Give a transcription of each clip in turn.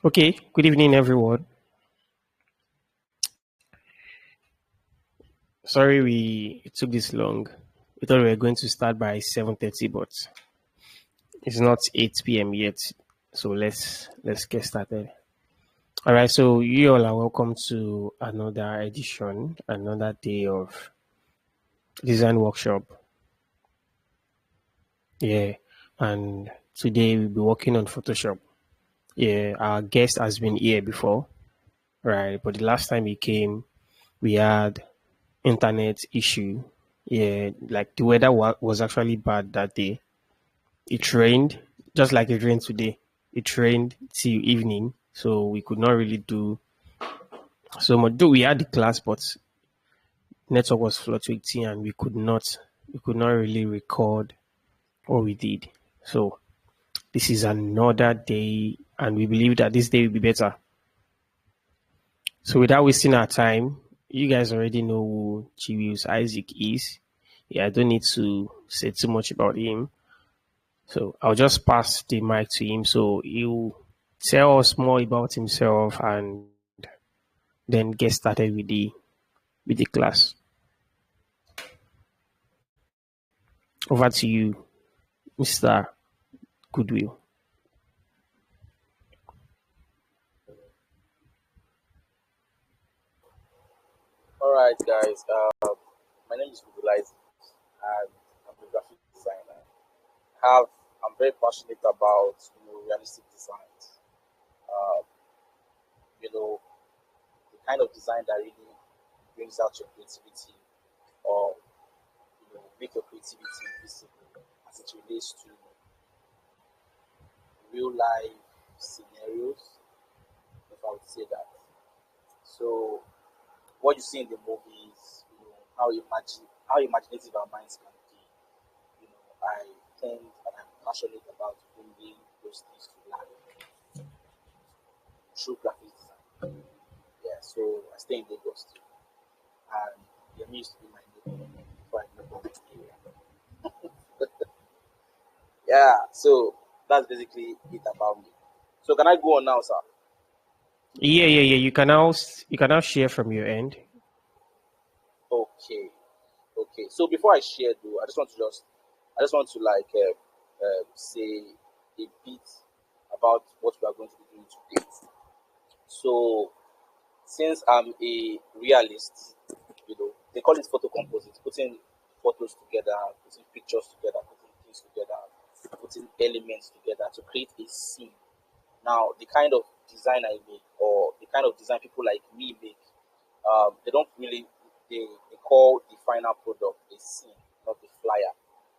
Okay, good evening, everyone. Sorry it took this long. We thought we were going to start by 7:30, but it's not 8 p.m. yet. So let's get started. All right, so you all are welcome to another edition, another day of design workshop. Yeah, and today we'll be working on Photoshop. Yeah, our guest has been here before, right? But the last time he came, we had internet issue. Yeah, like the weather was actually bad that day. It rained, just like it rained today. It rained till evening, so we could not really do so much. Though we had the class, but network was fluctuating, and we could not really record what we did. So this is another day, and we believe that this day will be better. So without wasting our time, you guys already know who Gwill Isaac is. Yeah, I don't need to say too much about him. So I'll just pass the mic to him so he'll tell us more about himself and then get started with the class. Over to you, Mr. Goodwill. All right, guys. My name is Gwill Isaac, and I'm a graphic designer. Have I'm very passionate about realistic designs. Uh, you know, the kind of design that really brings out your creativity, or make your creativity visible as it relates to real life scenarios. If I would say that. So, what you see in the movies, how imaginative our minds can be. I tend and I'm passionate about bringing those things to life through graphic design. Yeah, so I stay in Lagos too, and Layemi used to be my neighbor before I moved to the area. Yeah, so that's basically it about me. So can I go on now, sir? Yeah. You can now share from your end. Okay, okay. So before I share, though, I just want to say a bit about what we are going to be doing today. So since I'm a realist, they call it photo composite, putting photos together, putting pictures together, putting things together, putting elements together to create a scene. Now, the kind of design I make, or the kind of design people like me make, they don't really, they call the final product a scene, not a flyer.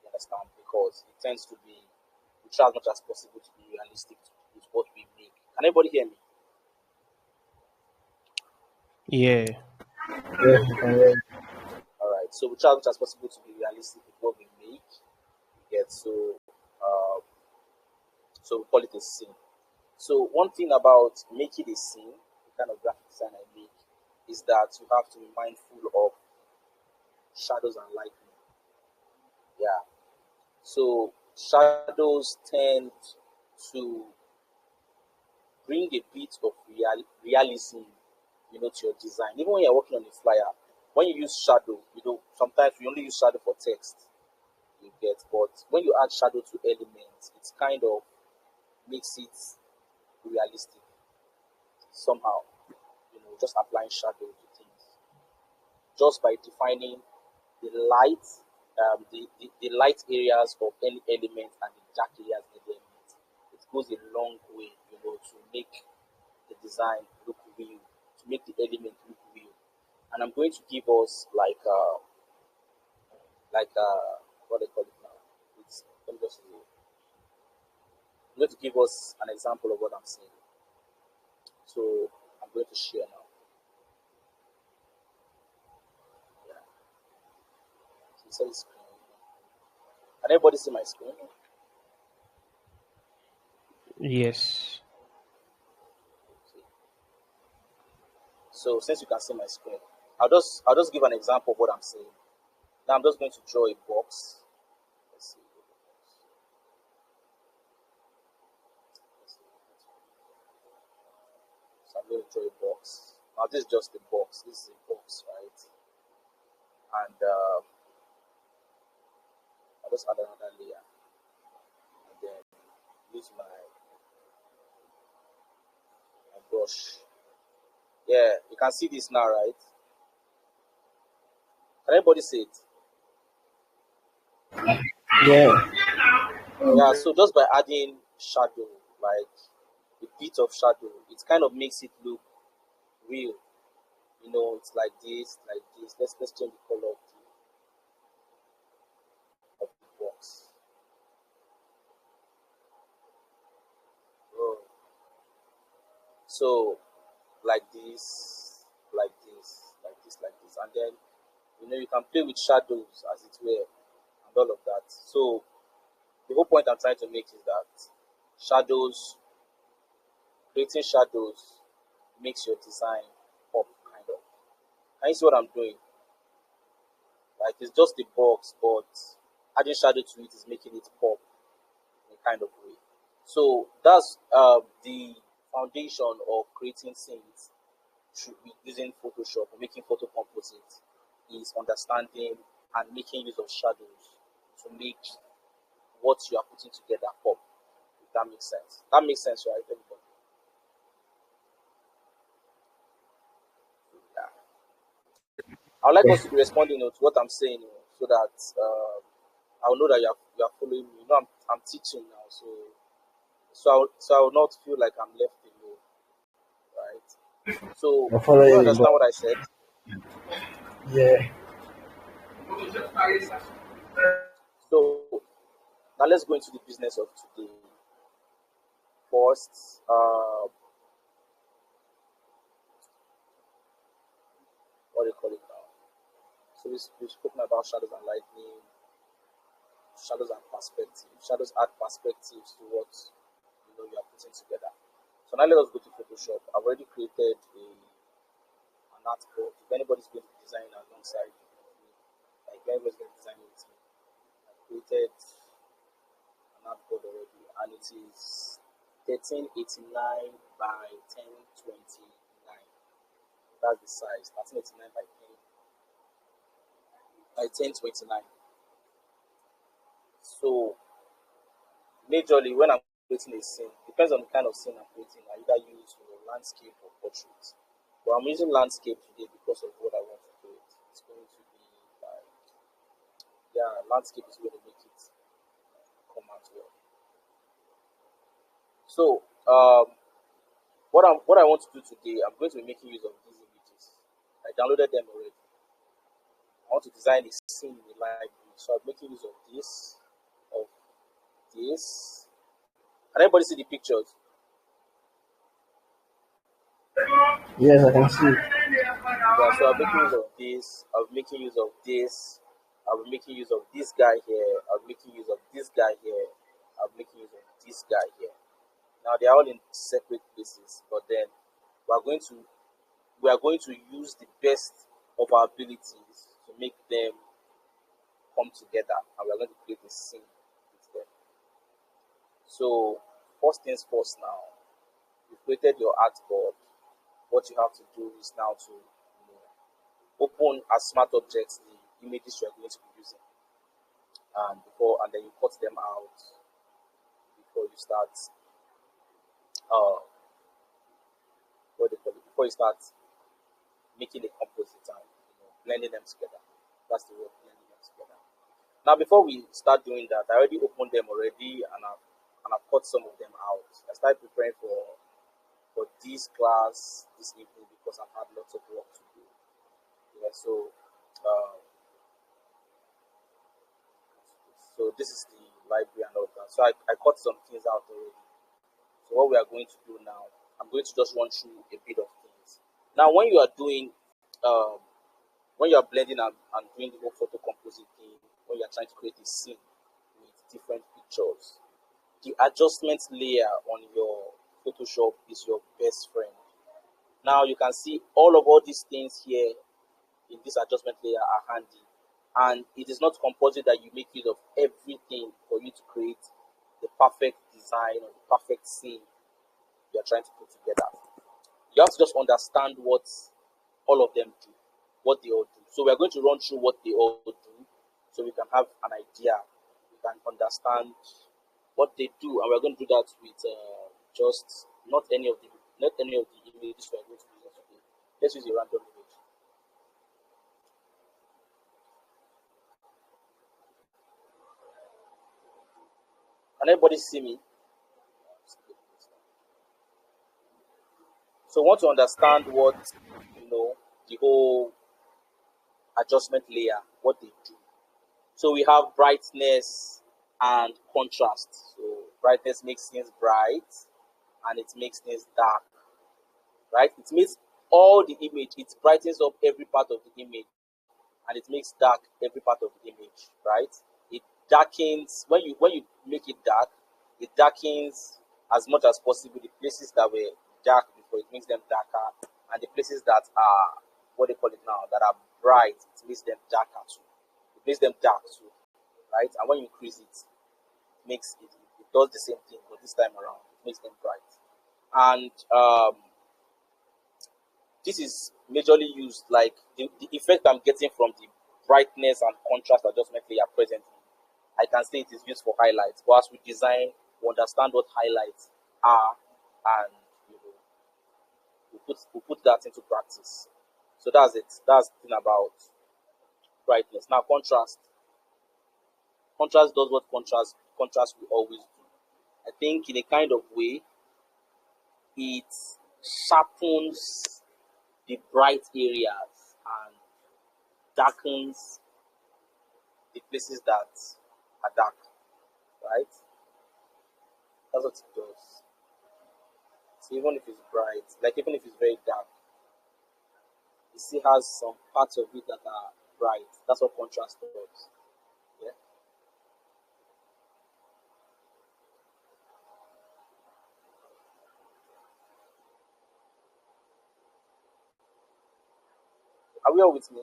You understand? Because it tends to be, we try as much as possible to be realistic with what we make. Can everybody hear me? Yeah. Yes, we can hear you. All right. So we try as much as possible to be realistic with what we make. We get uh, so we call it a scene. So one thing about making a scene, the kind of graphic design I make, is that you have to be mindful of shadows and lighting. Yeah. So shadows tend to bring a bit of realism, to your design. Even when you're working on a flyer, when you use shadow, sometimes we only use shadow for text. You get, but when you add shadow to elements, it kind of makes it realistic somehow. Just applying shadow to things, just by defining the light, the light areas of any element and the dark areas of the element. It goes a long way, to make the design look real, to make the element look real. And I'm going to give us what they call it now. Let me just say, I'm going to give us an example of what I'm saying. So I'm going to share now. Yeah. So it says screen. Can everybody see my screen? Yes. Okay. So since you can see my screen, I'll just give an example of what I'm saying. Now I'm just going to draw a box. Let's see. Let's see. So I'm going to draw a box. Now this is just a box. This is a box, right? And I'll just add another layer and then use my brush. Yeah, you can see this now, right? Can anybody see it? Yeah. Yeah, so just by adding shadow, like a bit of shadow, it kind of makes it look real. You know, it's like this, like this. Let's change the color of the box. Oh. So like this, like this, like this, like this, and then you can play with shadows as it were, and all of that. So the whole point I'm trying to make is that shadows, creating shadows, makes your design pop kind of. Can you see what I'm doing? Like it's just a box, but adding shadow to it is making it pop in a kind of way. So that's the foundation of creating scenes should be using Photoshop or making photo composite is understanding and making use of shadows to make what you are putting together pop. If that makes sense. That makes sense, right? Everybody? Yeah. I would like us to be responding to what I'm saying, so that I'll know that you are following me. I'm teaching now, so I will not feel like I'm left alone, right? So I do follow you you, understand but what I said? yeah. So now let's go into the business of today. First, what do you call it now? So we've spoken about shadows and lightning, shadows and perspective. Shadows add perspectives to what you are putting together. So now let us go to Photoshop. I've already created an artboard. If anybody's going to design alongside me, like if anybody's going to design with me, I've created an artboard already, and it is 1389 by 1029. That's the size. 1389 by 1029. So majorly when I'm creating a scene, depends on the kind of scene I'm creating. I either use landscape or portrait. But I'm using landscape today because of what I want to create. It's going to be like, yeah, landscape is going to make it come out well. So what I want to do today, I'm going to be making use of these images. I downloaded them already. I want to design a scene in the library, so I'm making use of this. Can everybody see the pictures? Yes, I can see. Yeah, so I'm making use of this. I'm making use of this. I'm making use of this guy here. I'm making use of this guy here. I'm making use of this guy here. Now they are all in separate places, but then we are going to use the best of our abilities to make them come together, and we are going to create a scene with them. So first things first. Now you've created your artboard. What you have to do is now to open as smart objects the images you are going to be using, and then you cut them out before you start before you start making a composite and blending them together. That's the word, blending them together. Now before we start doing that, I already opened them already, and I've cut some of them out. I started preparing for this class this evening because I've had lots of work to do. Yeah, uh, so this is the library and all that. So I cut some things out already. So what we are going to do now, I'm going to just run through a bit of things. Now when you are doing when you are blending and doing the whole photo composite thing, when you are trying to create a scene with different pictures, the adjustment layer on your Photoshop is your best friend. Now you can see all these things here in this adjustment layer are handy, and it is not compulsory that you make use of everything for you to create the perfect design or the perfect scene you are trying to put together. You have to just understand what all of them do, what they all do. So we are going to run through what they all do, so we can have an idea, we can understand what they do, and we're going to do that with just not any of the images we're going to use today. Let's use a random image. Can everybody see me? So I want to understand what the whole adjustment layer, what they do. So we have brightness and contrast. So brightness makes things bright and it makes things dark, right? It makes all the image, it brightens up every part of the image and it makes dark every part of the image, right? It darkens, when you make it dark, it darkens as much as possible the places that were dark before, it makes them darker, and the places that are, what they call it now, that are bright, it makes them darker too. It makes them dark too, right? And when you increase it, it does the same thing, but this time around, it makes them bright. And this is majorly used, like the effect I'm getting from the brightness and contrast adjustment layer presently, I can say it is used for highlights. But as we design, we understand what highlights are, and we put that into practice. So that's it. That's the thing about brightness. Now contrast. Contrast does what contrast will always do. I think in a kind of way, it sharpens the bright areas and darkens the places that are dark, right? That's what it does. So even if it's bright, like even if it's very dark, it still has some parts of it that are bright. That's what contrast does. Yeah. Are we all with me?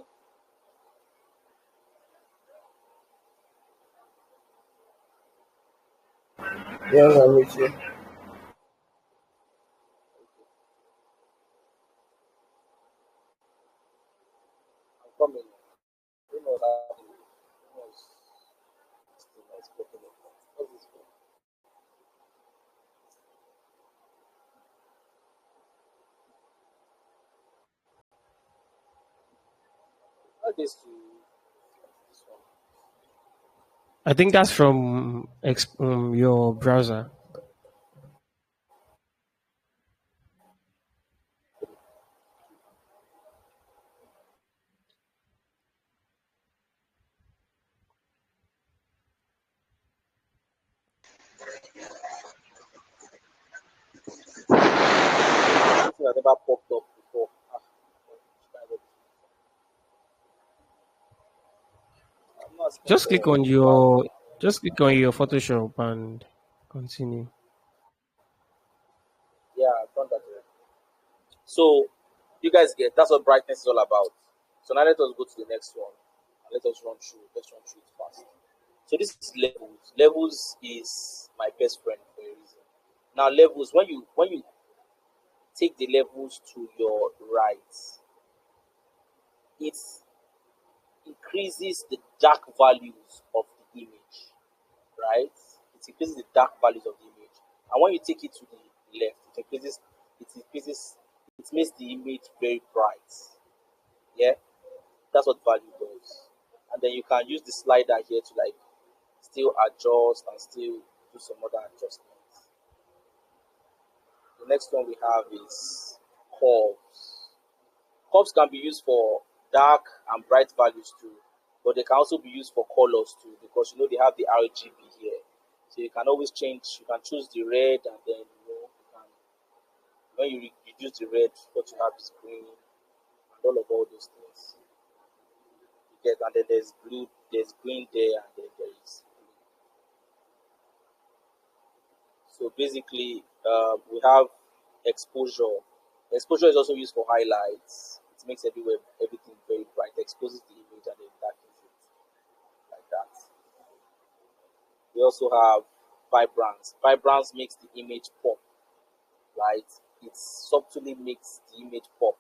Yes, I'm with you. I'm coming. You know that was what's this for? What is this one? I think that's from your browser. Something that never popped up before. I'm not asking Just click for on your just click on your Photoshop and continue. yeah, I've done that already. So you guys get that's what brightness is all about. So now let us go to the next one. And let us run through. Let's run through it fast. So this is levels. Levels is my best friend for a reason. Now levels, when you take the levels to your right, it increases the dark values of the image, right? It increases the dark values of the image. And when you take it to the left, it makes the image very bright. Yeah, that's what value does. And then you can use the slider here to like still adjust and still do some other adjustments. The next one we have is curves. Curves can be used for dark and bright values too, but they can also be used for colors too, because they have the RGB here. So you can always change, you can choose the red, and then you can, when you reduce the red, what you have is green and all those things. You get, and then there's blue, there's green there, and then there is blue. So basically, we have exposure. Exposure is also used for highlights. It makes everything very bright. It exposes the image and then darkens it like that. We also have vibrance. Vibrance makes the image pop, right? it subtly makes the image pop,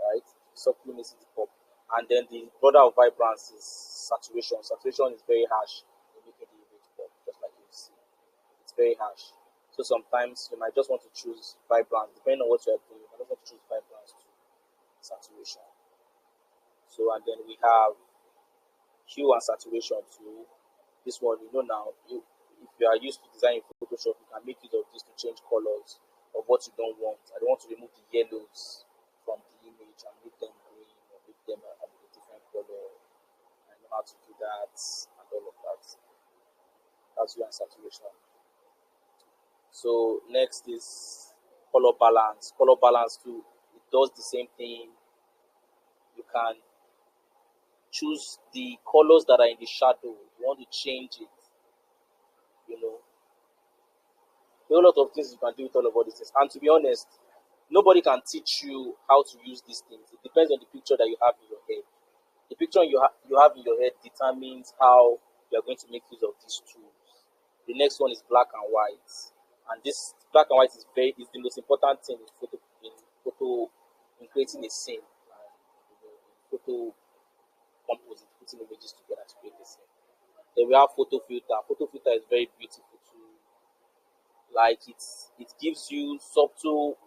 right? Subtly makes it pop. And then the border of vibrance is saturation. Saturation is very harsh in making the image pop, just like you see. It's very harsh. So sometimes you might just want to choose vibrance, depending on what you are doing. You might just want to choose vibrance to saturation. So and then we have hue and saturation too. This one, you know now, if you are used to designing Photoshop, you can make use of this to change colors of what you don't want. I don't want to remove the yellows from the image and make them green or make them a different color. I know how to do that and all of that. That's hue and saturation. So next is color balance. Color balance too, it does the same thing. You can choose the colors that are in the shadow. You want to change it, you know. There are a lot of things you can do with all of all these things. And to be honest, nobody can teach you how to use these things. It depends on the picture that you have in your head. The picture you have in your head determines how you are going to make use of these tools. The next one is black and white, and this black and white is the most important thing in creating a scene. And, photo composite, putting images together to create a scene. Then we have photo filter. Photo filter is very beautiful too. Like it gives you subtle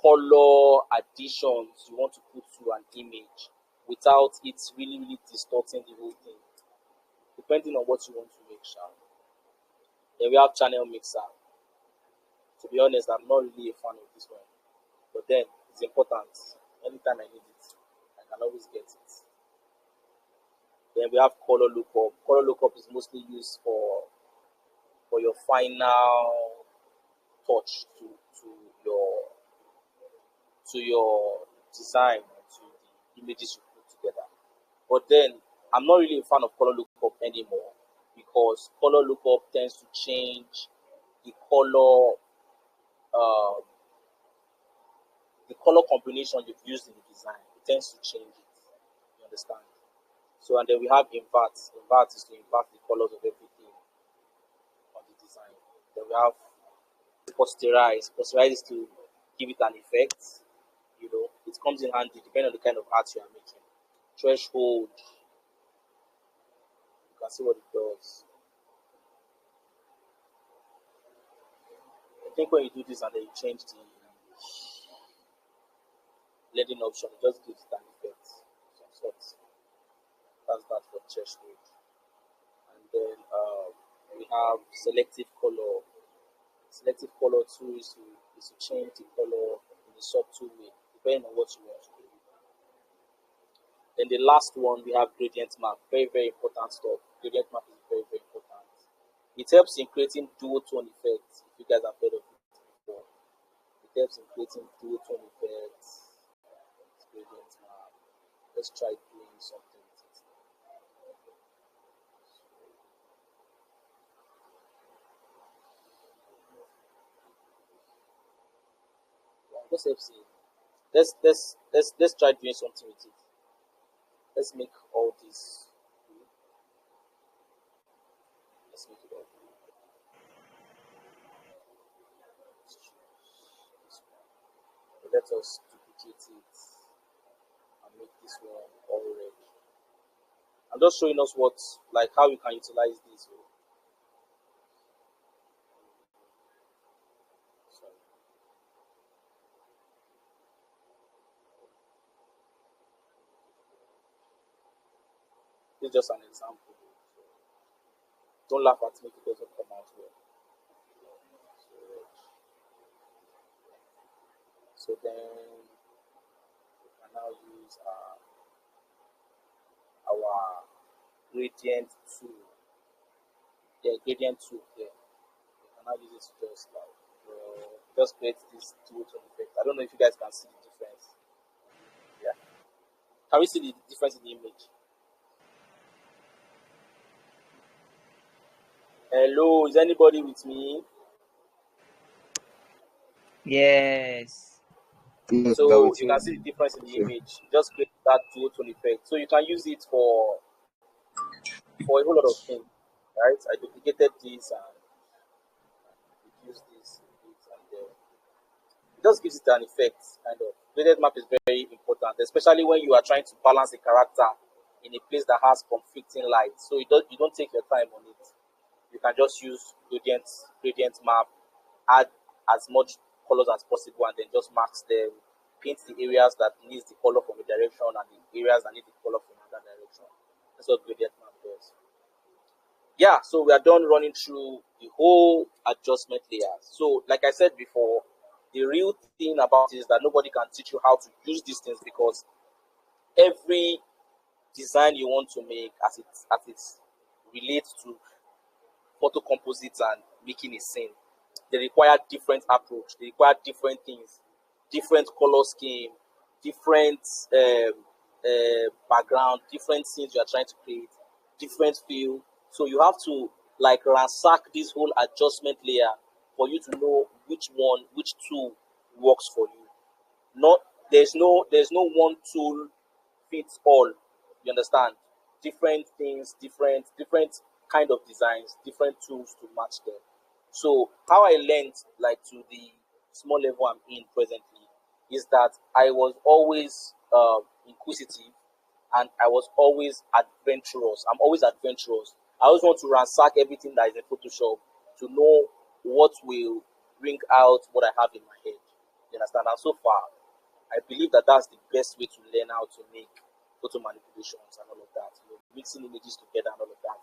color additions you want to put to an image without it really distorting the whole thing, depending on what you want to make sure. Then we have channel mixer. To be honest, I'm not really a fan of this one, but then it's important. Anytime I need it, I can always get it. Then we have color lookup. Color lookup is mostly used for your final touch to your to your design, to the images you put together. But then I'm not really a fan of color lookup anymore because color lookup tends to change the color um, the color combination you've used in the design. It tends to change it. You understand? So and then we have invert. Invert is to invert the colors of everything on the design. Then we have posterize. Posterize is to give it an effect. You know, it comes in handy depending on the kind of art you are making. Threshold, you can see what it does. I think when you do this and then you change the blending option, it just gives it an effect. Some sort. That's that for threshold. And then we have selective color. Selective color too is to change the color in a subtle way, depending on what you want to do. Then the last one, we have gradient map. Very important stuff. Gradient map is very important. It helps in creating duotone effects. If you guys have heard of it before, it helps in creating duotone effects. Gradient map. Let's try doing something with it. Let's see. Let's try doing something with it. Let's make all this. Let's make it all. Let us duplicate it and make this one all red. I'm just showing us what, like, how you can utilize this. Sorry. This is just an example. Don't laugh at me if it doesn't come out well. So then we can now use our gradient tool. Yeah, gradient tool here. We can now use it to just like just create this tool to effect. I don't know if you guys can see the difference. Yeah. Can we see the difference in the image? Hello, is anybody with me? Yes. Yes, that So with you you. can see the difference in the image. Just create that duotone effect. So you can use it for a whole lot of things, right? I duplicated this and reduced this and there. just gives it an effect, kind of. Graded map is very important, especially when you are trying to balance a character in a place that has conflicting light. So you don't take your time on it. You can just use gradient map, add as much colors as possible, and then just marks them, paint the areas that needs the color from a direction and the areas that need the color from another direction. That's what gradient map does. Yeah, so we are done running through the whole adjustment layers. So, like I said before, the real thing about it is that nobody can teach you how to use these things, because every design you want to make as it relates to photo composites and making a scene, they require different approach. They require different things, different color scheme, different background, different scenes you are trying to create, different feel. So you have to like ransack this whole adjustment layer for you to know which tool works for you. Not there's no one tool fits all. You understand? Different things, different kind of designs, different tools to match them. So how I learned like to the small level I'm in presently is that I was always inquisitive, and I was always adventurous. I'm always adventurous. I always want to ransack everything that is in Photoshop to know what will bring out what I have in my head. You understand? And so far, I believe that that's the best way to learn how to make photo manipulations and all of that. Mixing images together and all of that.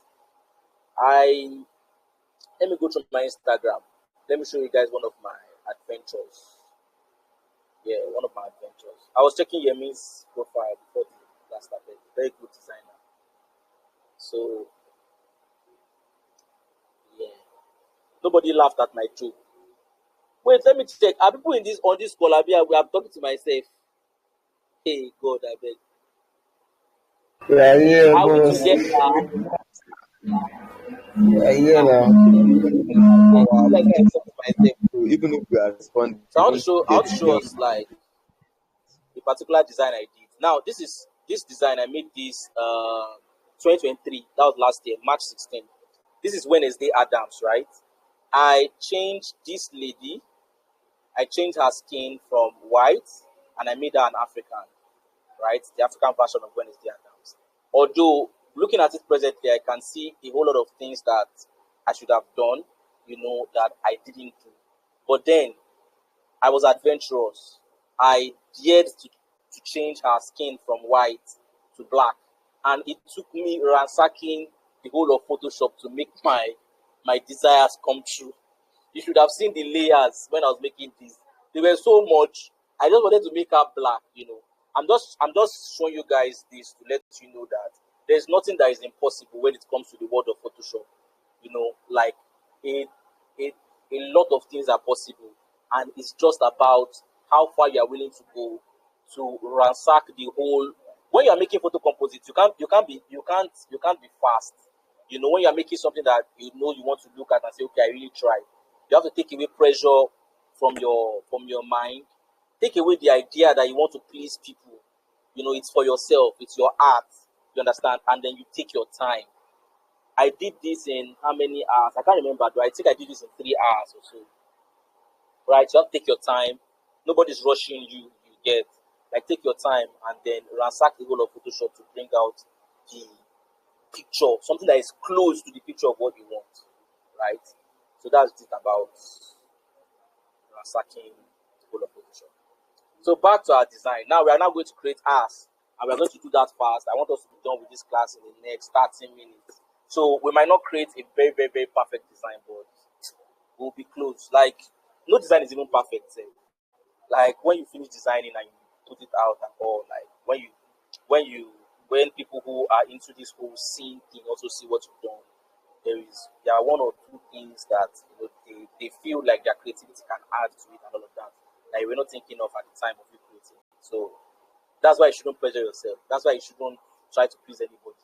Let me go to my Instagram. Let me show you guys one of my adventures. Yeah, one of my adventures. I was checking Yemi's profile before the class started. Very good designer. So yeah, nobody laughed at my joke. Wait, let me check. Are people in this on this call? I'm talking to myself. Hey God, I beg. Yeah, yeah, Are we boss. together? Yeah, yeah, Ah, now. yeah, it's like I talk to myself. So even if we are responding, So we don't I get want to the show main. us like a particular design I did. Now this design I made this 2023. That was last year, March 16th. This is Wednesday Adams, right? I changed this lady. I changed her skin from white, and I made her an African, right? The African version of Wednesday Adams. Although looking at it presently, I can see a whole lot of things that I should have done, that I didn't do. But then I was adventurous. I dared to change her skin from white to black. And it took me ransacking the whole of Photoshop to make my desires come true. You should have seen the layers when I was making this. They were so much. I just wanted to make her black. I'm just showing you guys this to let you know that there's nothing that is impossible when it comes to the world of Photoshop. Like a, a, a lot of things are possible, and it's just about how far you are willing to go to ransack the whole. When you are making photo composites, you can't be fast. When you are making something that you want to look at and say, okay, I really tried. You have to take away pressure from your mind. Take away the idea that you want to please people. It's for yourself. It's your art. You understand? And then you take your time. I did this in how many hours? I can't remember. But I think I did this in 3 hours or so. Right? You have to take your time. Nobody's rushing you. You get like take your time and then ransack the whole of Photoshop to bring out the picture, something that is close to the picture of what you want. Right? So that's it about ransacking the whole of Photoshop. So back to our design. Now we are now going to create ours, and we're going to do that fast. I want us to be done with this class in the next 30 minutes. So we might not create a very, very, very perfect design, but we'll be close. Like no design is even perfect. Like when you finish designing and you put it out and all, like when people who are into this whole scene thing also see what you've done, there are one or two things that they feel like their creativity can add to it and all of that that you were not thinking of at the time of you creating. So that's why you shouldn't pressure yourself. That's why you shouldn't try to please anybody.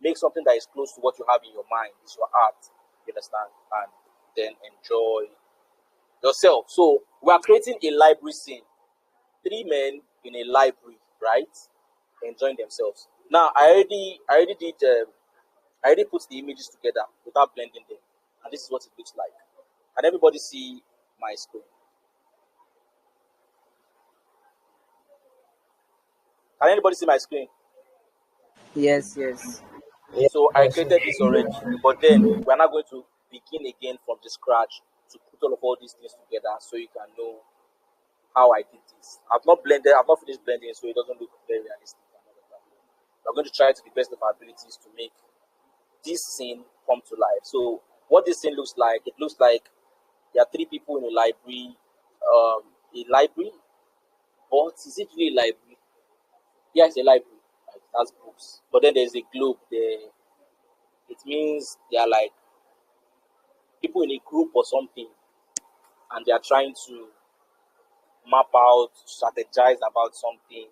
Make something that is close to what you have in your mind. It's your art. You understand? And then enjoy yourself. So we are creating a library scene. 3 men in a library, right? Enjoying themselves. Now I already put the images together without blending them. And this is what it looks like. Can everybody see my screen? Can anybody see my screen? Yes, yes. So I created this already, but then we're not going to begin again from the scratch to put all these things together so you can know how I did this. I've not finished blending, so it doesn't look very realistic. And all of that. We're going to try to the best of our abilities to make this scene come to life. So what this scene looks like, it looks like there are three people in a library, but is it really a library? Yeah, it's a library. Like, that's books. But then there's a globe there. It means they are like people in a group or something, and they are trying to map out, strategize about something.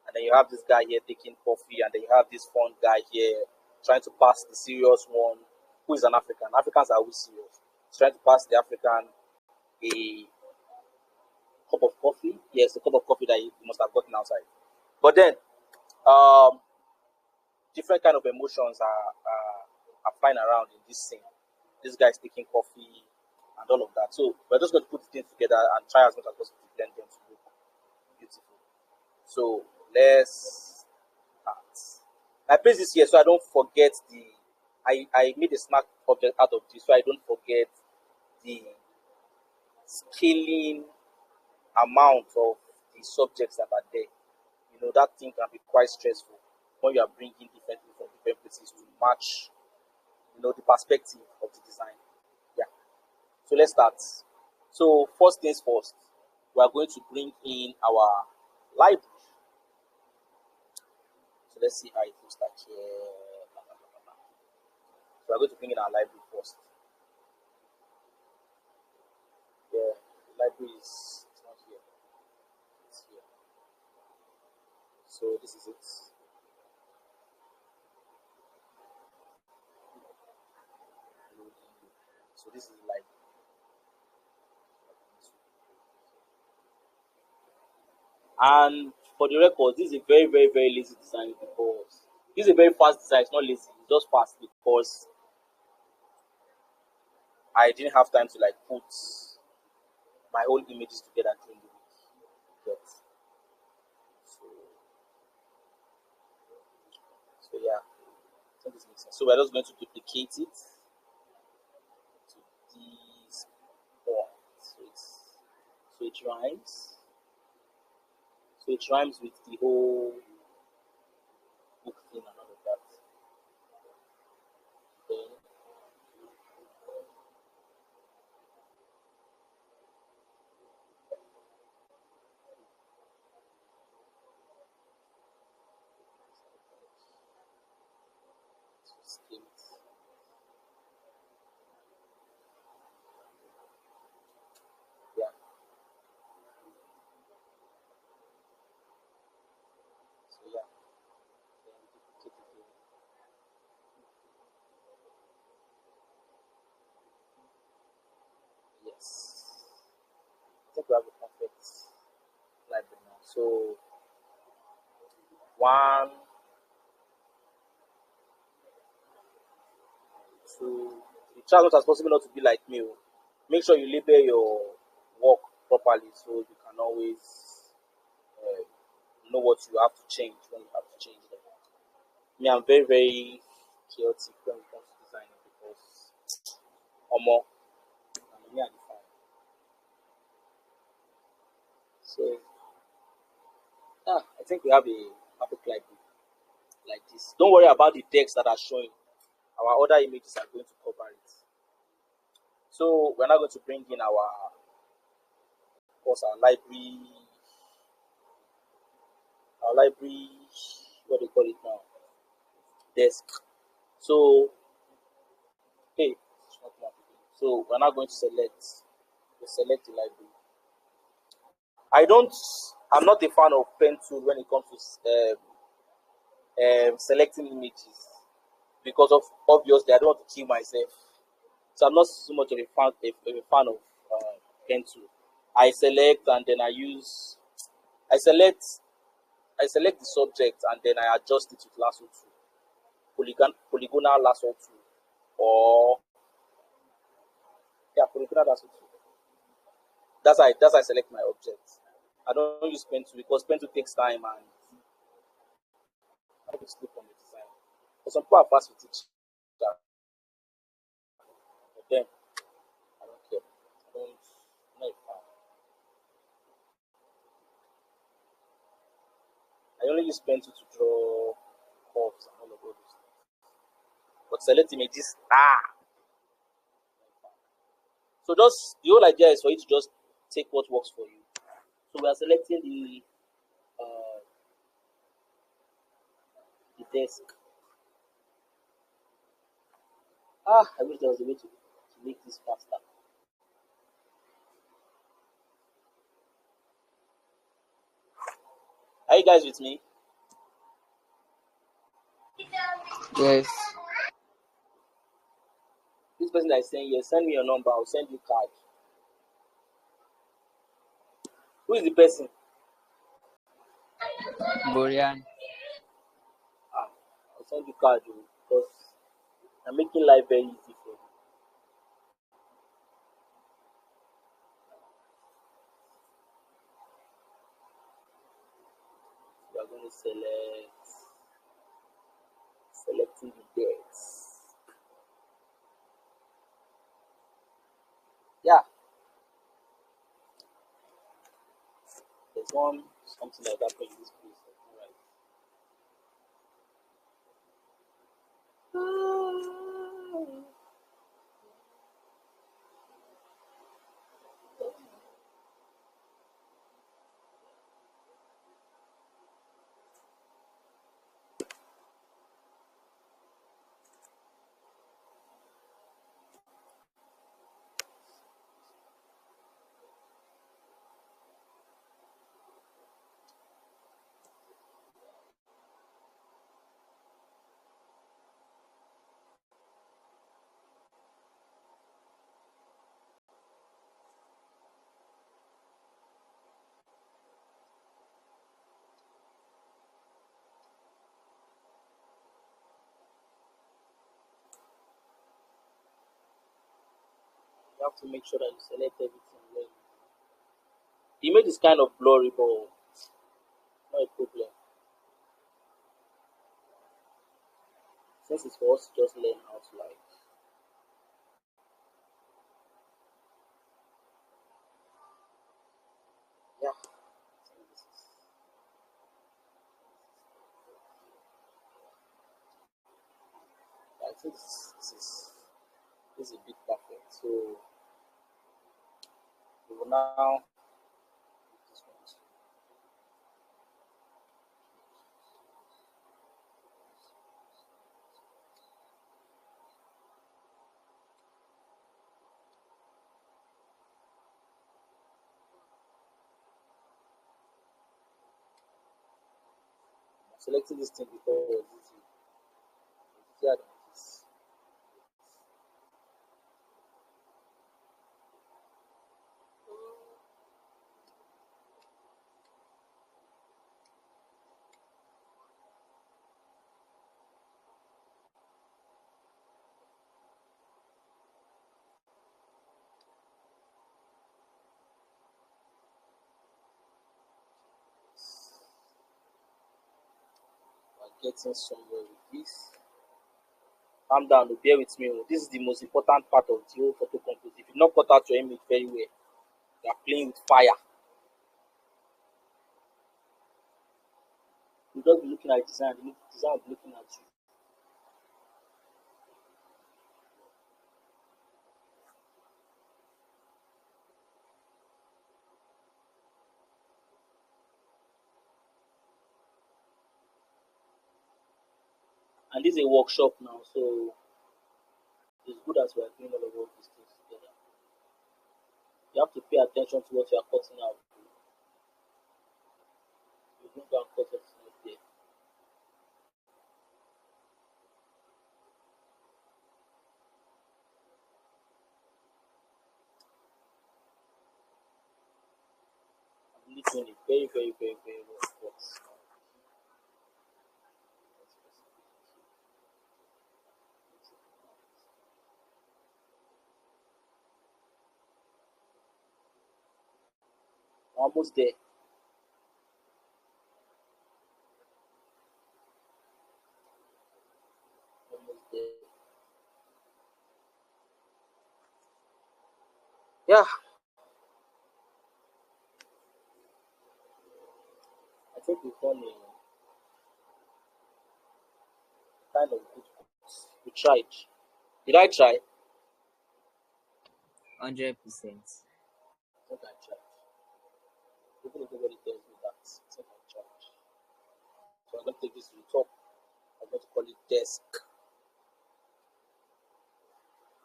And then you have this guy here taking coffee, and then you have this fun guy here trying to pass the serious one, who is an African. Africans are always serious. He's trying to pass the African a cup of coffee. Yes, a cup of coffee that he must have gotten outside. But then, um, different kind of emotions are flying around in this scene. This guy's taking coffee and all of that. So we're just going to put things together and try as much as possible to blend them to look beautiful. So let's start. I place this here so I don't forget I made a smart object out of this so I don't forget the scaling amount of the subjects that are there. You know, that thing can be quite stressful when you are bringing different things from different places to match, the perspective of the design. Yeah. So let's start. So first things first, we are going to bring in our library. So let's see how it looks like here. So we're going to bring in our library first. Yeah, the library is not here. It's here. So this is it. So this is the library. And for the record, this is a very, very, very lazy design because this is a very fast design. It's not lazy, it's just fast because I didn't have time to like put my whole images together during the week. Yet. So yeah, I think this makes sense. So we're just going to duplicate it to this point. So it rhymes. So it rhymes with the whole book thing and all of that. Then skim it. Yeah. So yeah. Then duplicate it again. Yes. I think we have a perfect library now. So one, two, three. Try not as possible not to be like me. Make sure you label your work properly so you can always uh, know what you have to change when you have to change them. Me, I'm very, very chaotic when it comes to designing because more I'm me at the farm. So I think we have a perfect library like this. Don't worry about the text that are showing. Our other images are going to cover it. So we're now going to bring in of course, our library, what do you call it now? Desk. So, hey, it's not more people. So we're now going to select the library. I'm not a fan of pen tool when it comes to selecting images because of obviously I don't want to kill myself. So I'm not so much of a fan of pen tool. I select and then I select I select the subject and then I adjust it with lasso tool, polygonal lasso tool, or polygonal lasso tool. That's how I select my objects. I don't use pen tool because pen tool takes time and I will sleep on the design. But some people are fast with teaching. But then I don't care. I'm not a fan. I only use pencil to draw curves and all of those things. But select images, so just the whole idea is for you to just take what works for you. So we are selecting the desk. I wish there was a way to make this faster. Are you guys with me? Yes. This person that is saying yes, send me your number, I'll send you card. Who is the person? Borian. I'll send you card because I'm making life very easy for you. We are going to selecting the dates. Yeah, there's one something like that in this place. Alright. You have to make sure that you select everything well. The image is kind of blurry, but not a problem. Since it's for us to just learn how to like. Yeah. I think this is a bit perfect. So we will now this one. I'm selecting this thing because it's easier than this. We're getting somewhere with this. Calm down, bear with me. This is the most important part of the whole photo compose. If you not cut out your image very well, you are playing with fire. You just be looking at design, the design will be looking at you. And this is a workshop now, so it's good as we are doing all of these things together. You have to pay attention to what you are cutting out. You don't go and cut everything out there. I'm really doing it very, very, very, very well. But almost there. Yeah, I think we've done a kind of good course. We tried. Did I try? 100%. I think I tried. Even if nobody tells me that, I think I tried. So I'm going to take this to the top. I'm going to call it desk.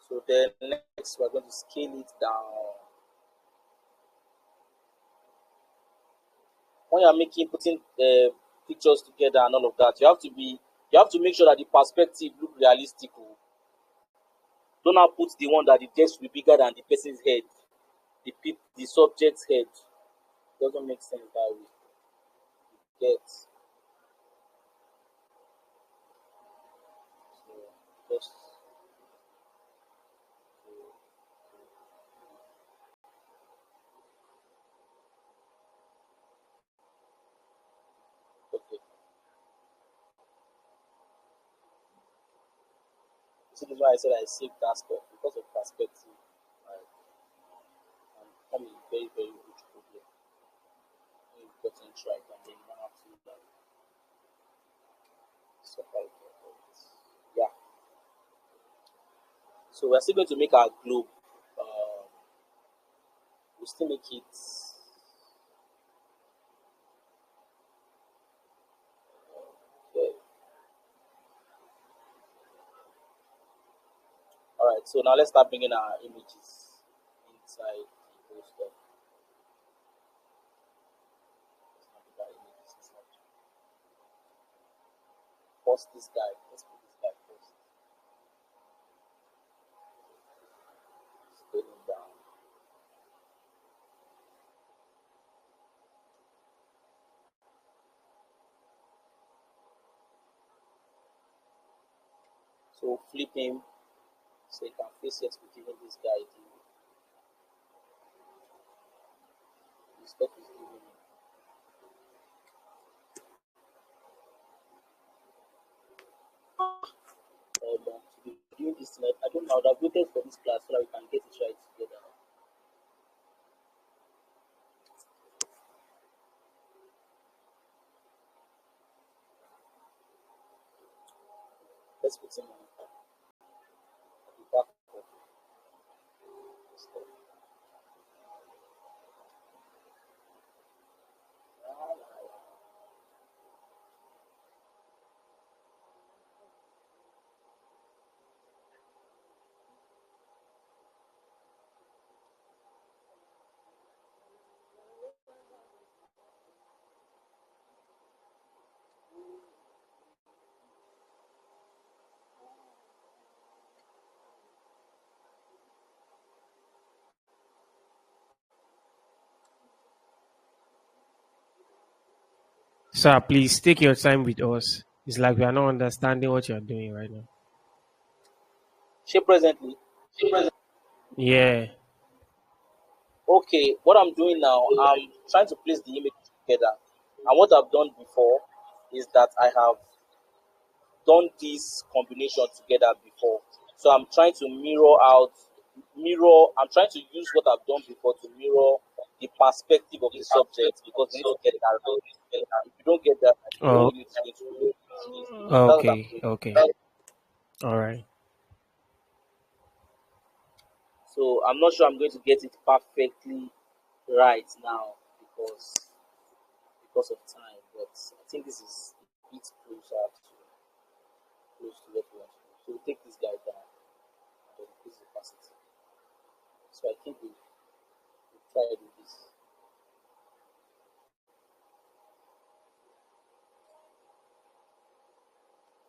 So then next we're going to scale it down. When you're putting pictures together and all of that, you have to make sure that the perspective look realistic. Oh. Don't now put the one that the desk will be bigger than the person's head, the subject's head. Doesn't make sense that way. Get so just okay. So this is why I said I saved that stuff because of perspective. Right? And become a very very huge problem. When you got it right and then you have to like survive all this. Yeah. So we're still going to make our globe. We still make it. Okay. All right. So now let's start bringing our images inside the whole stuff. Let's not put our images inside. First, this guy. Let's put this guy first. Scale him down. So flip him so you can face it with giving this guy the stuff is giving him. To be doing this tonight, I don't know. I would have waited for this class so that we can get it right together. Let's put him on the back of the stuff. Sir, please take your time with us. It's like we are not understanding what you're doing right now. Shape presently. Yeah. Okay, what I'm doing now, I'm trying to place the image together. And what I've done before is that I have done this combination together before. So I'm trying to I'm trying to use what I've done before to mirror the perspective of the subject because we need to get that right. If you don't get that, right, the whole Oh, image is going to be that's what I'm okay. doing. Okay. All right. So I'm not sure I'm going to get it perfectly right now because of time, but I think this is a bit close to what we want to do. So we'll take this guy down and increase the capacity. So I think we've tried with this.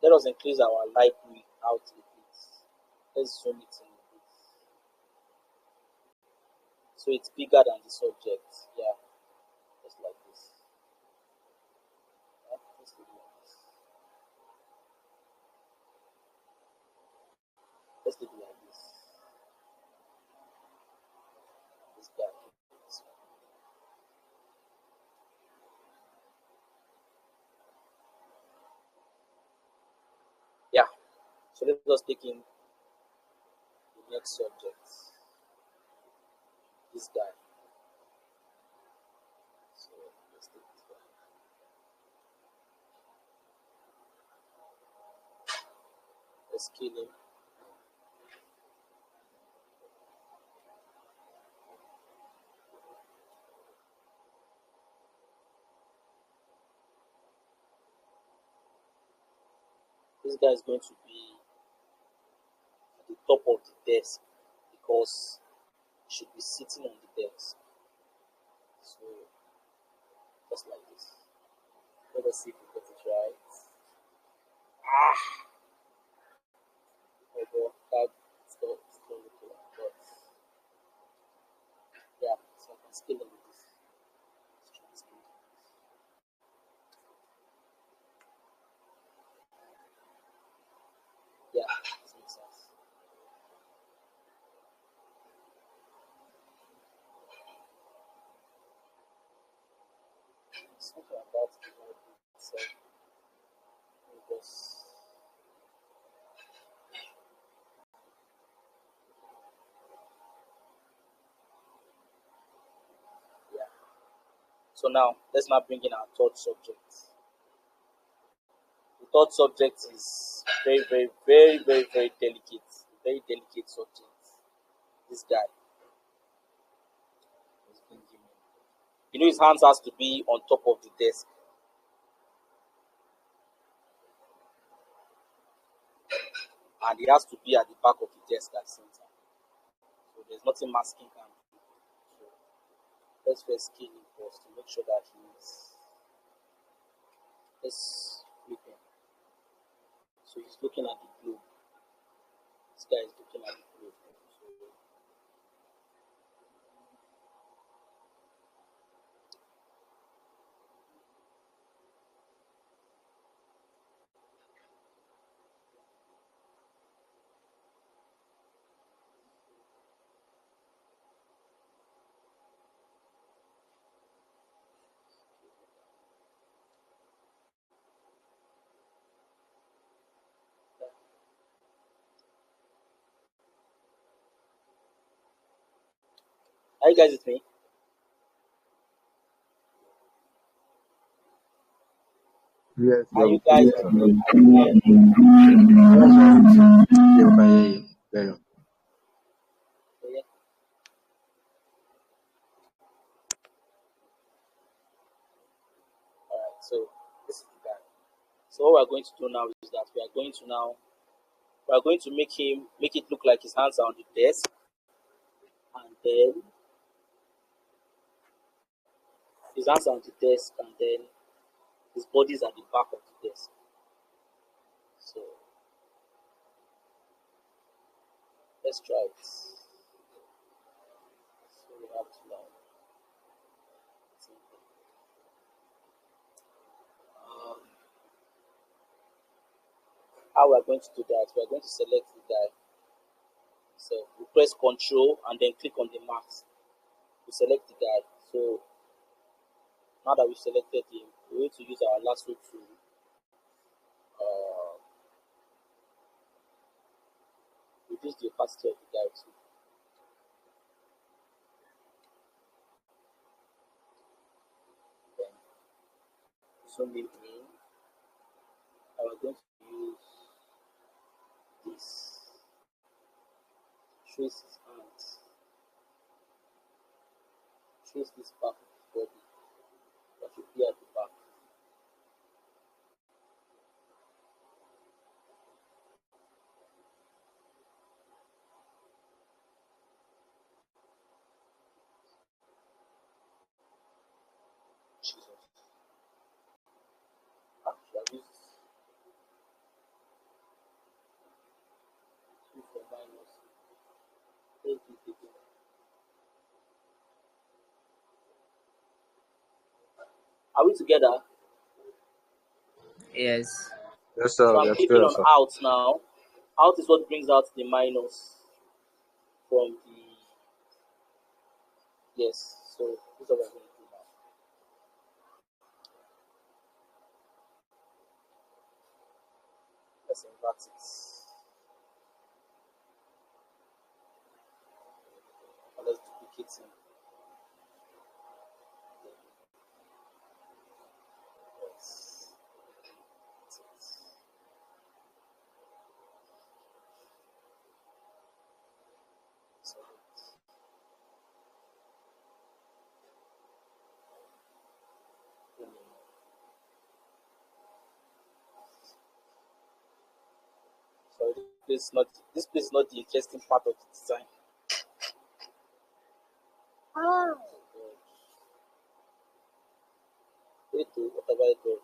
Let us increase our library out a bit. Let's zoom it in a bit. So it's bigger than the subject. Yeah, just like this. Yeah, let's do it like this. Let's do it like this. This guy. Yeah. So let us take in the next subject. this guy. So let's take this guy. Let's kill him. This guy is going to be at the top of the desk because he should be sitting on the desk. So just like this. Let us see if we get it right. Although that still looking but yeah, so I can scale it with this. Let's try and scale it. Yeah, this makes sense. Something about the library itself. Because yeah. So now let's now bring in our third subject. The third subject is very delicate. Very delicate subject. This guy is being given. You know his hands has to be on top of the desk. And he has to be at the back of the desk at the center. So there's nothing masking can do. So let's first scale him first to make sure that he's let's flip him. So he's looking at the globe. This guy is looking at the globe. So are you guys with me? Yes, Are yeah, you we can guys hear with you. me? Can you hear me? Yeah, we can hear you. Very well. So, yeah. Alright, so this is the guy. So what we're going to do now is that we are going to make it look like his hands are on the desk, and then his hands are on the desk, and then his body is at the back of the desk. So let's try it. So we have to now. Um, how we are going to do that? We are going to select the guy. So we press Control and then click on the mask. We select the guy. So now that we've selected him, we're going to use our lasso tool. Uh, reduce the opacity of the guy too. Then zoom him in. And we're going to use this. Trace his hands. Trace this back of his body. That should be at the back. Jesus. Actually, I've used 2 for minus. Take it again. Are we together? Yes. Yes, So sir. I'm Yes, clicking sir, on sir. out now. Out is what brings out the minus from the yes. So this is what we're going to do now. Let's invert it. And let's duplicate it. this place is not the interesting part of the design. Ah, wait, what have I done?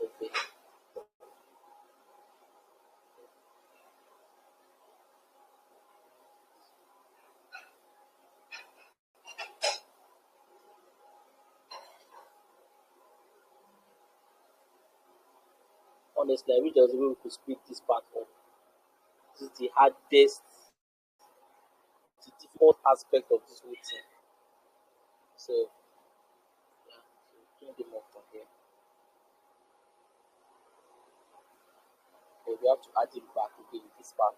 Okay. Honestly, I wish there was a way we could speed this part up. This is the hardest, the difficult aspect of this whole thing. So, yeah, so bring them up from here. Okay, we have to add him back again in this part.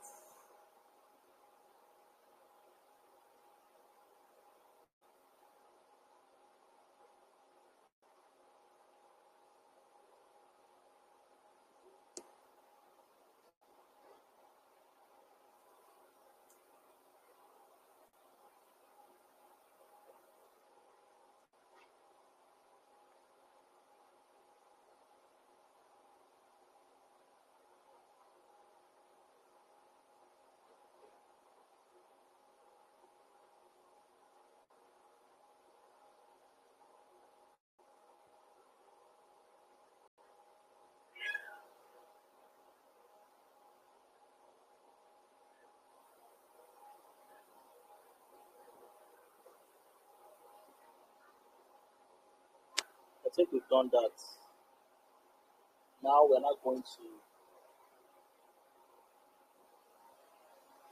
I think we've done that. Now we're not going to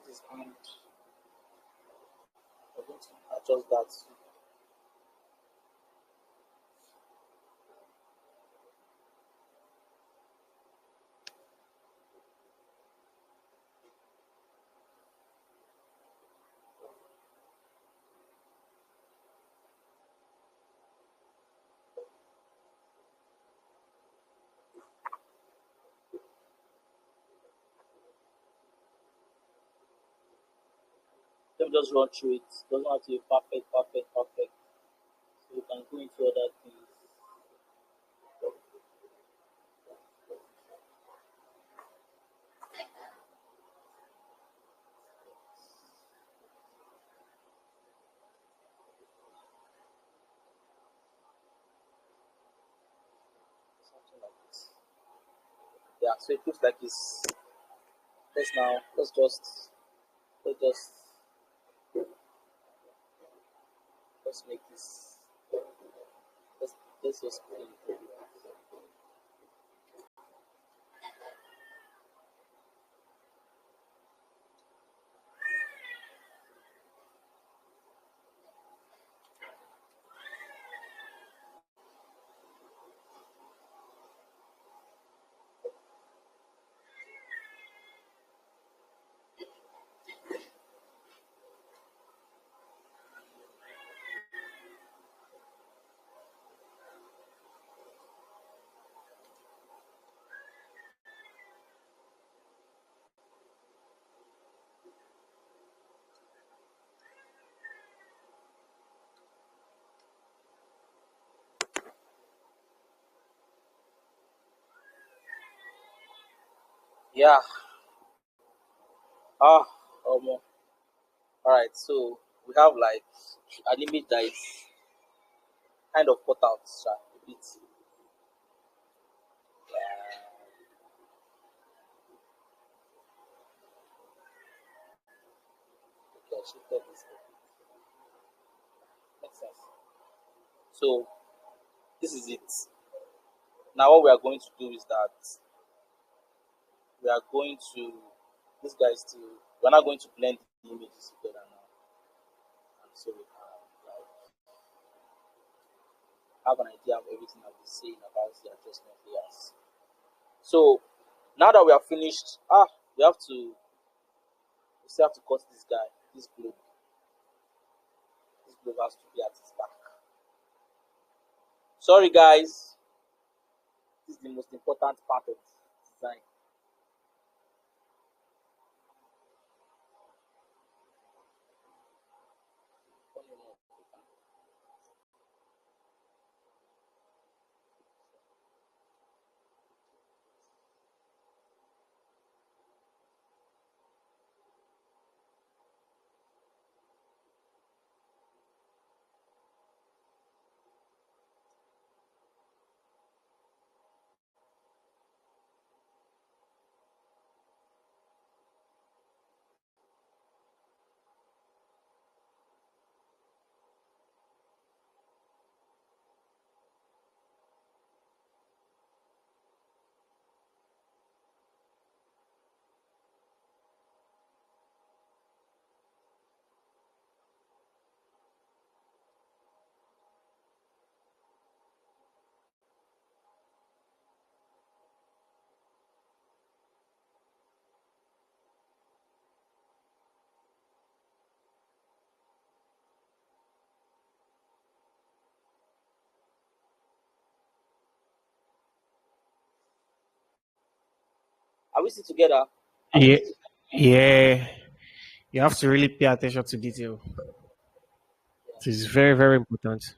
this hand. We're going to adjust that. Let me just run through it. Doesn't have to be perfect, perfect, perfect. So we can go into other things. Something like this. Yeah, so it looks like it's just now. Let's just let's make this let's let's just clean it. Yeah. Ah, all right, so we have like an image that is kind of cut out a bit. Okay, I shifted this. Makes sense. So this is it. Now what we are going to do is that we are going to this guy is still we're not going to blend the images together now. And so we can like have an idea of everything I'll be saying about the adjustment layers. So Now that we are finished, we still have to cut this guy. This globe. This globe has to be at his back. Sorry, guys. This is the most important part of design. Are we still together? Yeah, yeah. You have to really pay attention to detail. It is very, very important.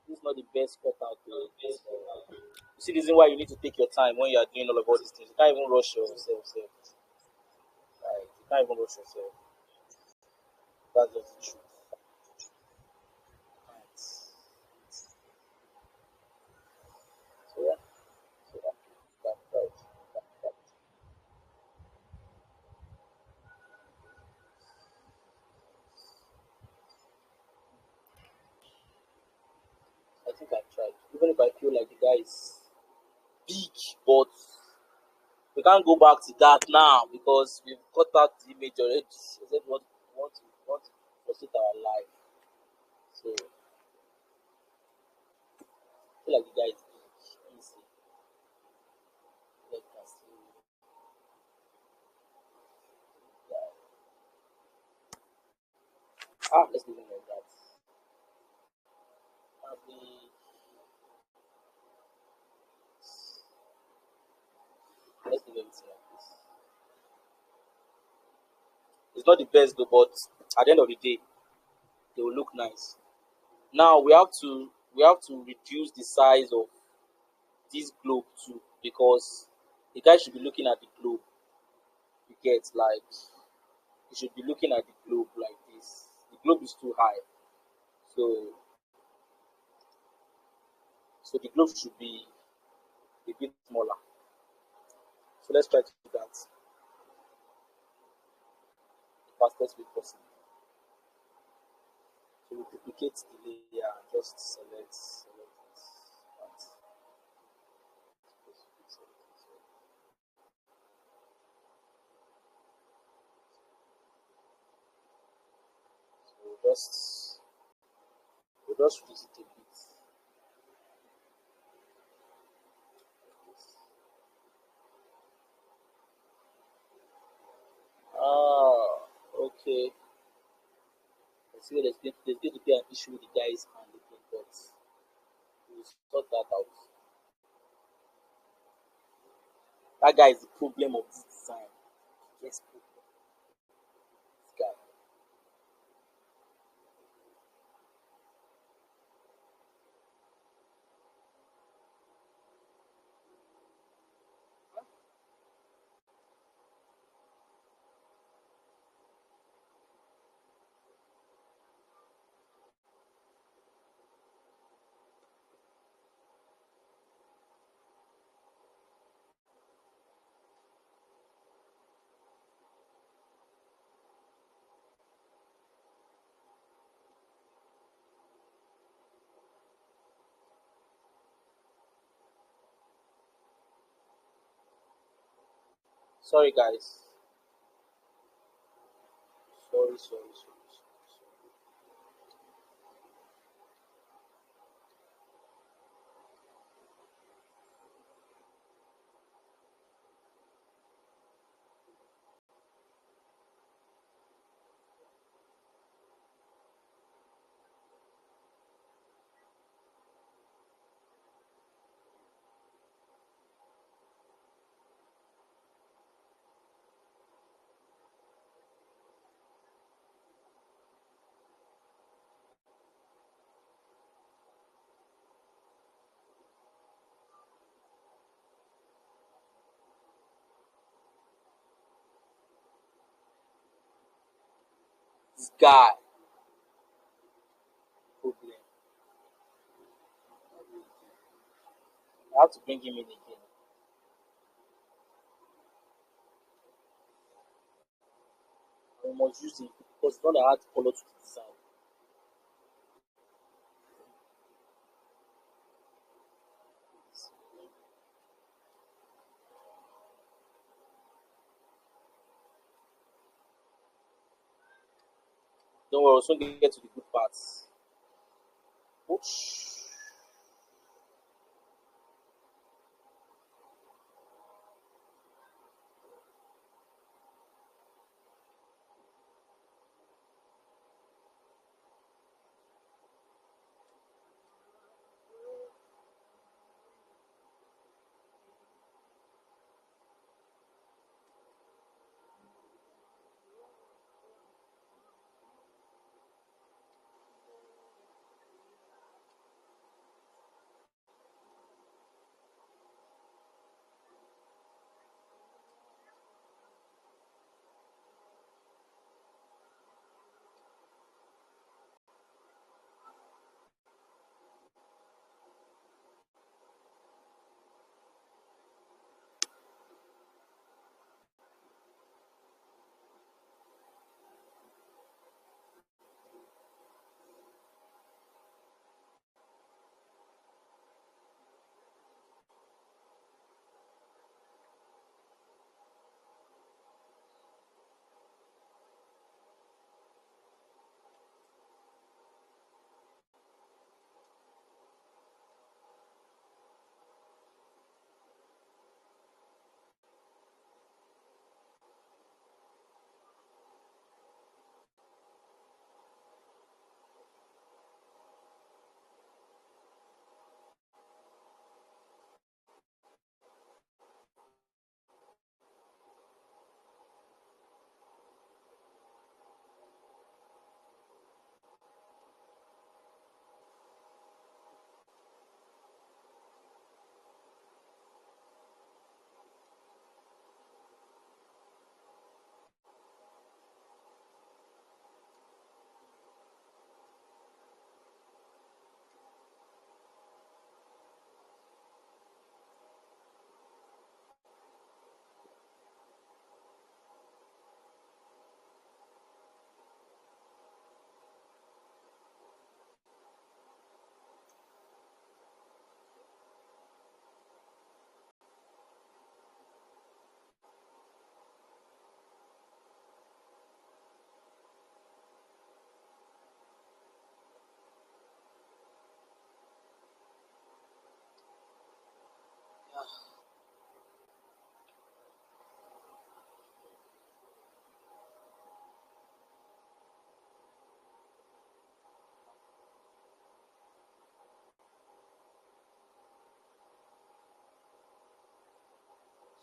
This is not the best cut out. You see the reason why you need to take your time when you are doing all these things. You can't even rush yourself. Like, you can't even rush yourself. That's just the truth. Right. So yeah. So right. I think I tried. Even if I feel like the guy is big, but we can't go back to that now because we've cut out the image already. I said want to proceed our life. So I feel like the guy is big. Easy. Let us see. Yeah. Let's leave it like that. Probably let's leave everything like this. It's not the best though, but at the end of the day, they will look nice. Now we have to reduce the size of this globe too because the guy should be looking at the globe. You get like you should be looking at the globe like this. The globe is too high, so the globe should be a bit smaller. So let's try to do that the fastest way possible. So we duplicate the layer and just select this part. So we'll just reduce it a bit. Okay. I see there's going to be an issue with the guy's hand again, but we'll sort that out. That guy is the problem of this design. Yes, problem. This guy. Sorry, guys. Sorry. This guy problem. I have to bring him in again. We must use him because it's not a hard color to design. Don't worry, we'll soon get to the good parts. Oops.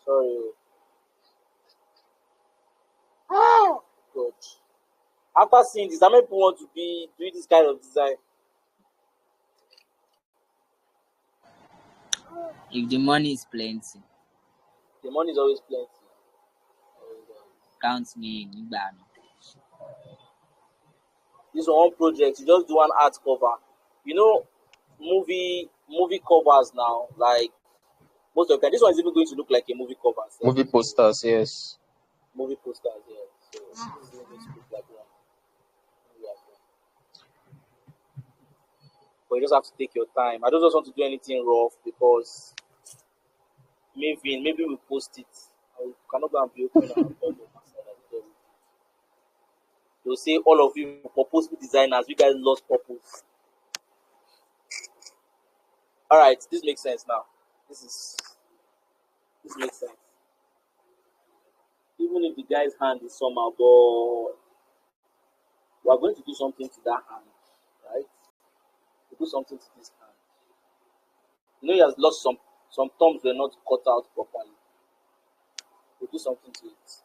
Sorry. God. After seeing this, how many people want to be doing this kind of design? If the money is plenty, The money is always plenty. count me in. Igba mi. This one project, you just do one art cover. You know, movie covers now, like most of the time. This one is even going to look like a movie cover. So Movie posters, yes. movie posters, yeah. So this is even going to look like one. Yeah. But you just have to take your time. I don't just want to do anything rough because maybe we post it. I cannot go and be opening our bubble. They'll say all of you purposeful designers, you guys lost purpose. All right, this makes sense now. This makes sense. Even if the guy's hand is somehow, but we are going to do something to that hand, right? We do something to this hand. You know, he has lost some thumbs were not cut out properly. We do something to it.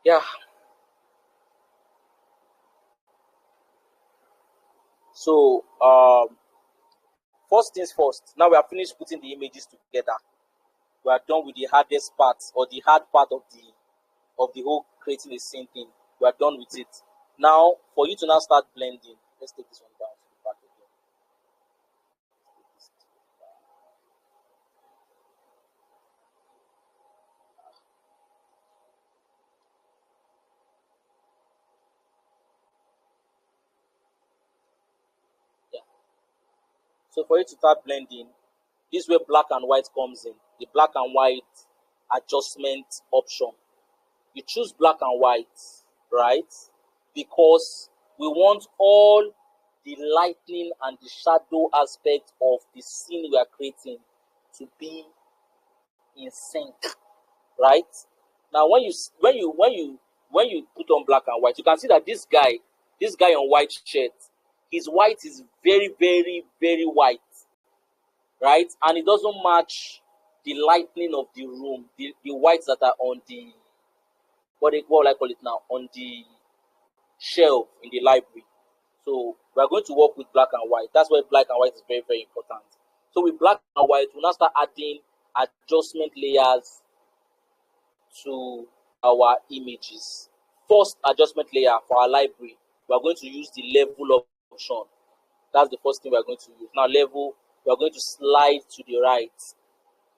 Yeah. So first things first. Now we are finished putting the images together. We are done with the hardest part, or the hard part of the whole creating a scene thing. We are done with it. Now, for you to now start blending, let's take this one down to the back again. Yeah. So for you to start blending, this is where black and white comes in. The black and white adjustment option. You choose black and white, right? Because we want all the lightning and the shadow aspect of the scene we are creating to be in sync, right? Now, when you put on black and white, you can see that this guy on white shirt, his white is very, very, very white, right? And it doesn't match the lightning of the room, the whites that are on the what will I call it now, on the shelf in the library. So we are going to work with black and white. That's why black and white is very, very important. So with black and white, we'll now start adding adjustment layers to our images. First adjustment layer for our library, we are going to use the level option. That's the first thing we are going to use. Now level, we are going to slide to the right.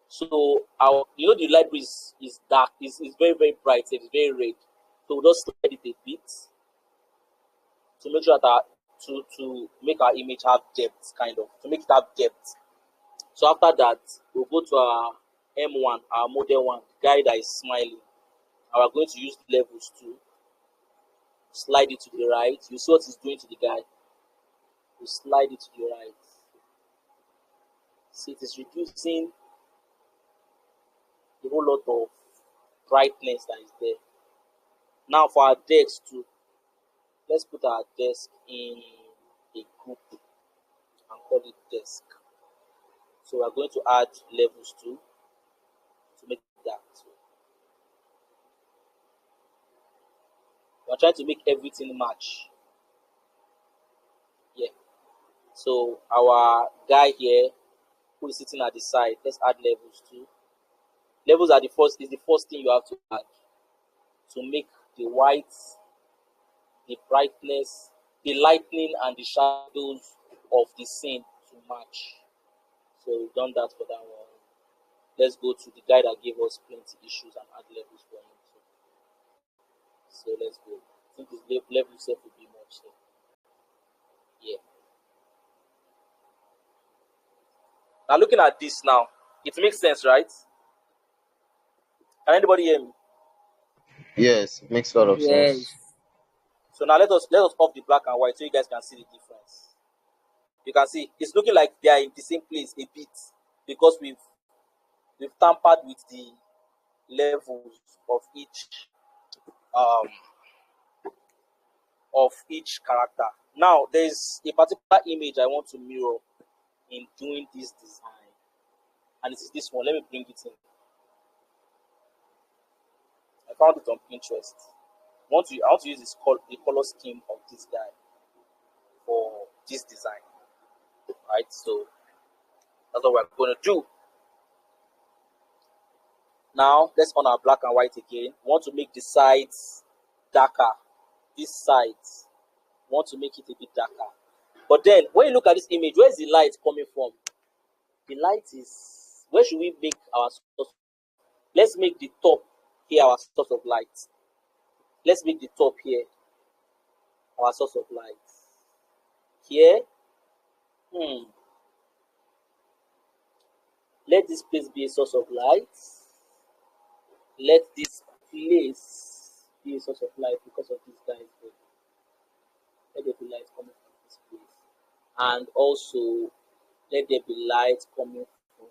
So our, the library is dark, is very, very bright, it's very red. So we'll just slide it a bit to make sure that to make our image have depth, kind of, to make it have depth. So after that, we'll go to our M1, our model one, the guy that is smiling. And we're going to use the levels to slide it to the right. You see what it's doing to the guy. We slide it to the right. See, it is reducing a whole lot of brightness that is there. Now for our desk too, let's put our desk in a group and call it desk. So we're going to add levels too to make that. We're trying to make everything match. Yeah. So our guy here who is sitting at the side, let's add levels too. Levels are the first thing you have to add to make the whites, the brightness, the lightning and the shadows of the scene to match. So we've done that for that one. Let's go to the guy that gave us plenty issues and add levels for him too. So let's go. I think his level set will be much. So yeah. Now looking at this now, it makes sense, right? Can anybody hear me? Yes, makes a lot of Yes. sense. So now let us off the black and white so you guys can see the difference. You can see it's looking like they are in the same place a bit because we've tampered with the levels um of each character. Now there's a particular image I want to mirror in doing this design, and it is this one. Let me bring it in. I found it on Pinterest. I want to use the color scheme of this guy for this design. Right, so that's what we're going to do. Now let's on our black and white again. We want to make the sides darker. This sides, we want to make it a bit darker. But then when you look at this image, where's the light coming from? The light is, where should we make our source? Let's make the top here our source of light. Let's make the top here our source of light. Here, let this place be a source of light. Let this place be a source of light because of this guy's body. Let there be light coming from this place. And also, let there be light coming from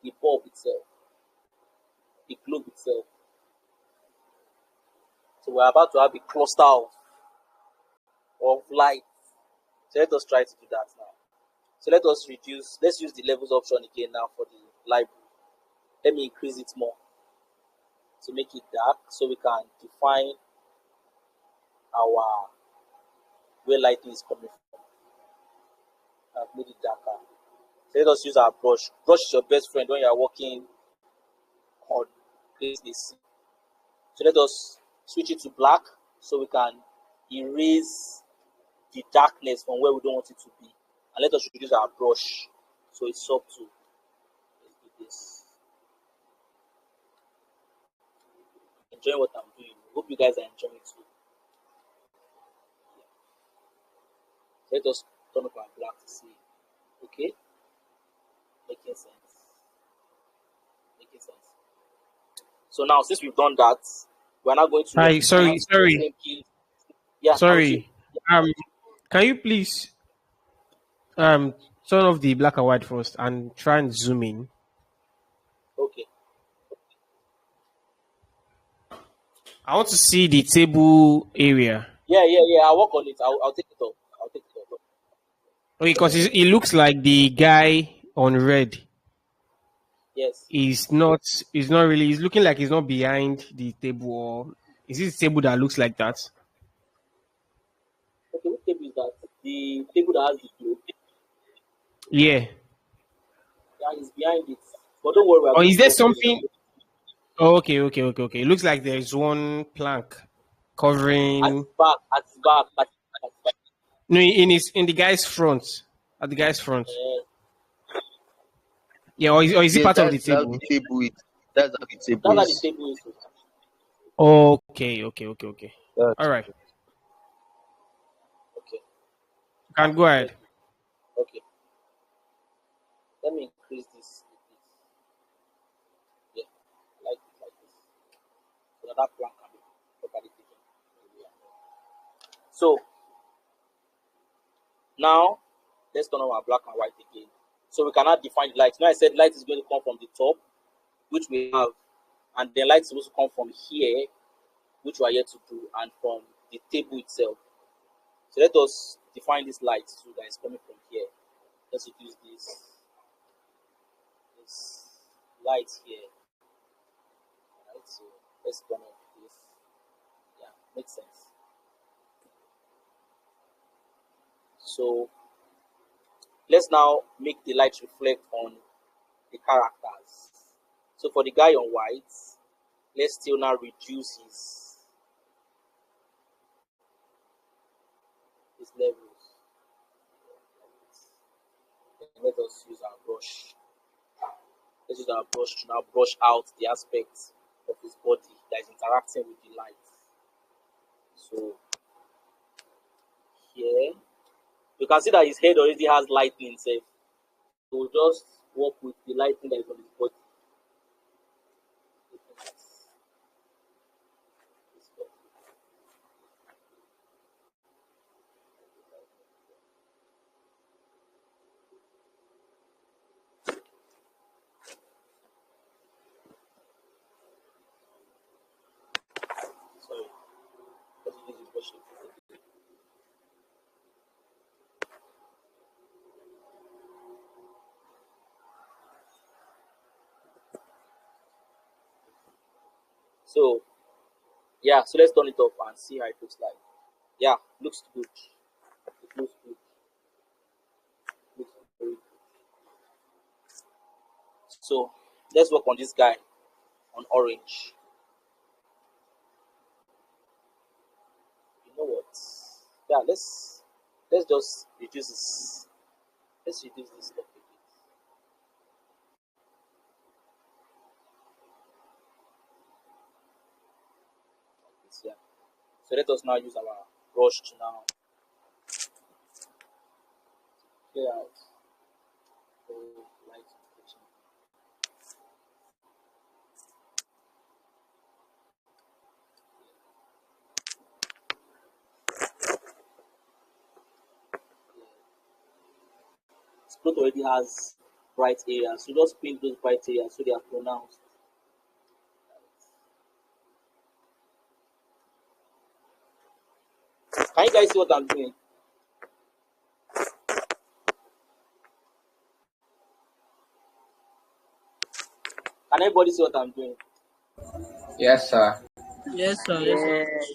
the bulb itself, the globe itself. So we're about to have a cluster of light. So let us try to do that now. So let's use the levels option again now for the library. Let me increase it more. to make it dark so we can define our where lighting is coming from. I've made it darker. So let us use our brush. Brush is your best friend when you are working on creating a scene. So let us switch it to black so we can erase the darkness from where we don't want it to be. And let us use our brush so it's subtle. Let's do this. Enjoying what I'm doing. Hope you guys are enjoying it too. Let us turn up our black to see. Okay? Making sense. Making sense. So now, since we've done that, we're not going to Hi, replicate the same key. Yeah, I'm with you. sorry. Can you please um turn off the black and white first and try and zoom in? Okay. I want to see the table area. Yeah. I'll work on it. I'll take it off. I'll take it off. Okay, because it looks like the guy on red Yes. is not really. He's looking like he's not behind the table, or is it the table that looks like that? Okay, what table is that? The table that has the globe. Yeah. Yeah, it's behind it. But don't worry, we're Or going is to there work on it. something? Oh, okay. It looks like there's one plank At covering. the back, at the back, at the back. No, in the guy's front. At the guy's front. Yeah, or is it Yes, part of the that's how table? the table is. That's how the table That's how the is. table is. Okay. All That's right. Okay. You can go ahead. Okay. Let me increase this a bit. Yeah, like this. So that plank can be properly taken. So now let's turn on our black and white again. So we cannot define the light. Now I said light is going to come from the top, which we have, and then light is supposed to come from here, which we are yet to do, and from the table itself. So let us define this light so that is coming from here. Let's use this light here. Right, so let's turn off this. Yeah, makes sense. So let's now make the light reflect on the characters. So for the guy on white, let's still now reduce his levels. And let us use our brush. Let's use our brush to now brush out the aspects of his body that is interacting with the light. So here, you can see that his head already has lighting itself. So we'll just work with the lighting that is on his body. Sorry, let's use the brush. So yeah, so let's turn it off and see how it looks like. Yeah, looks good. It looks good. Looks very good. So let's work on this guy on orange. You know what? Yeah, let's just reduce this. Let's reduce this stuff a bit. Like this, yeah. So let us now use our brush to now clear out the light reflection. This cloth already has bright areas, so just paint those bright areas so they are pronounced. Can you guys see what I'm doing? Can everybody see what I'm doing? Yes, sir. Yes, sir. Yes, sir. Yes.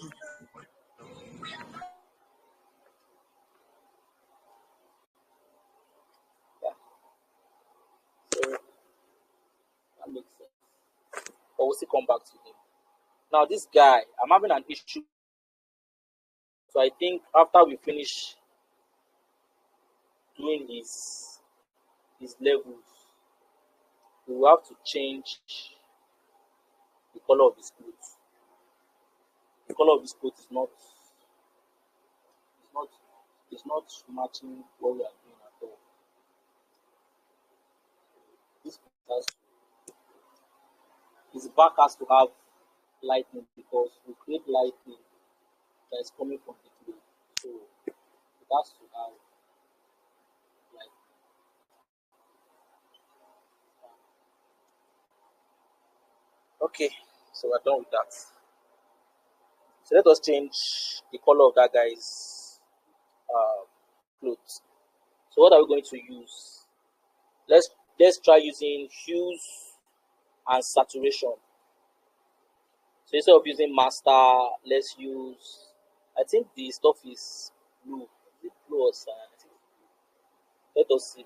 Yeah. So that makes sense. But we'll still come back to him. Now this guy, I'm having an issue. So I think after we finish doing his levels, we will have to change the color of his clothes. The color of his clothes is not is not matching what we are doing at all. This has his back has to have lightning because we create lightning that is coming from the cloth. So it has to have light. Okay, so we're done with that. So let us change the color of that guy's uh, clothes. So what are we going to use? Let's try using hues and saturation. So instead of using master, let's use. I think the stuff is blue. The blue or cyan. I think. Let us see.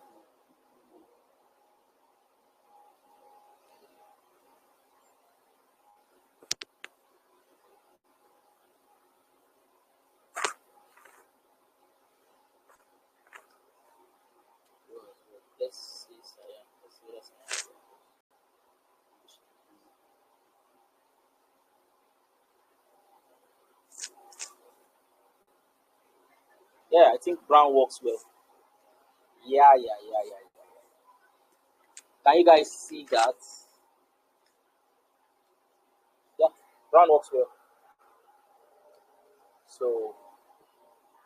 Let's see cyan. Let's see what cyan. Yeah, I think brown works well. Yeah. Can you guys see that? Yeah, brown works well. So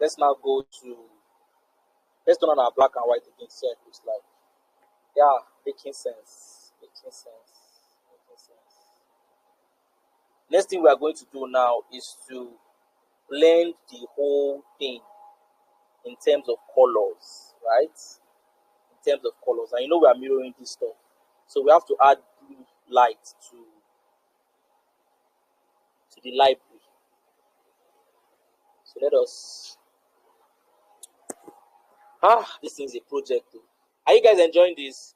let's turn on our black and white again. See how it looks like. Yeah, making sense. Making sense. Making sense. Next thing we are going to do now is to blend the whole thing in terms of colors, right? In terms of colors. And you know we are mirroring this stuff. So we have to add blue light to the library. So let us this thing is a project though. Are you guys enjoying this?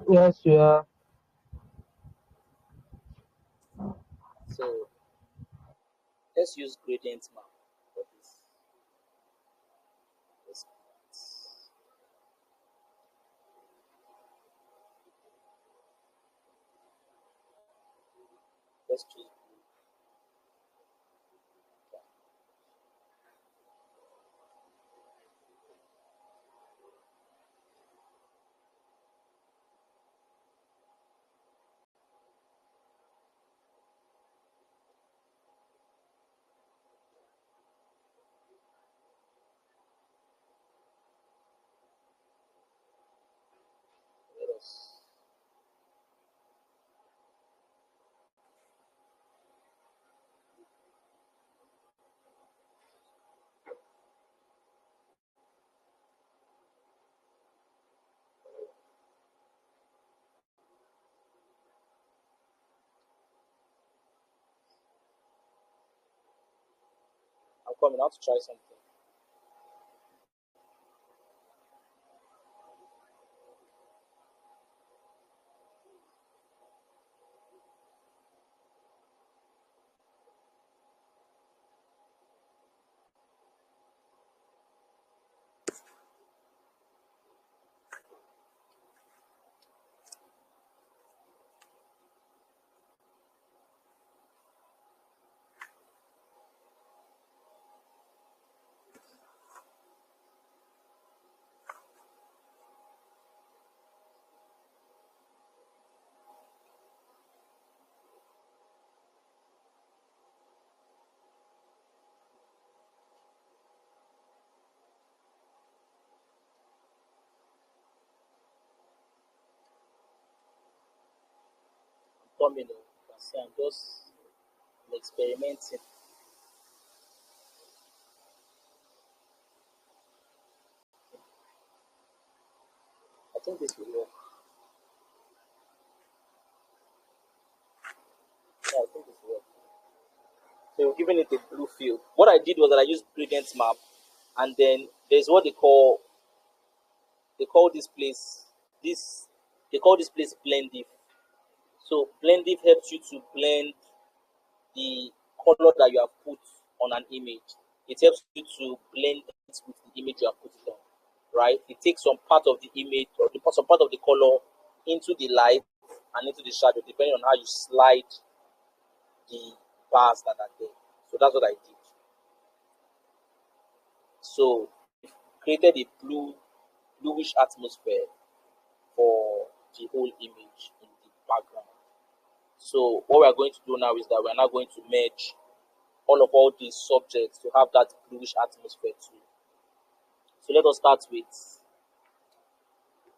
Yes, we are. So let's use gradient map for this. Let's choose let us I'm coming out to try something. I'm coming. You can see I'm just experimenting. I think this will work. So we're giving it a blue field. What I did was that I used gradient map, and then there's what they call this place this they call this place blend diff. So blend diff helps you to blend the color that you have put on an image. It helps you to blend it with the image you have put it on. Right? It takes some part of the image or some part of the color into the light and into the shadow, depending on how you slide the bars that are there. So that's what I did. So created a bluish atmosphere for the whole image in the background. So what we are going to do now is that we are now going to merge all these subjects to have that bluish atmosphere too. So let us start with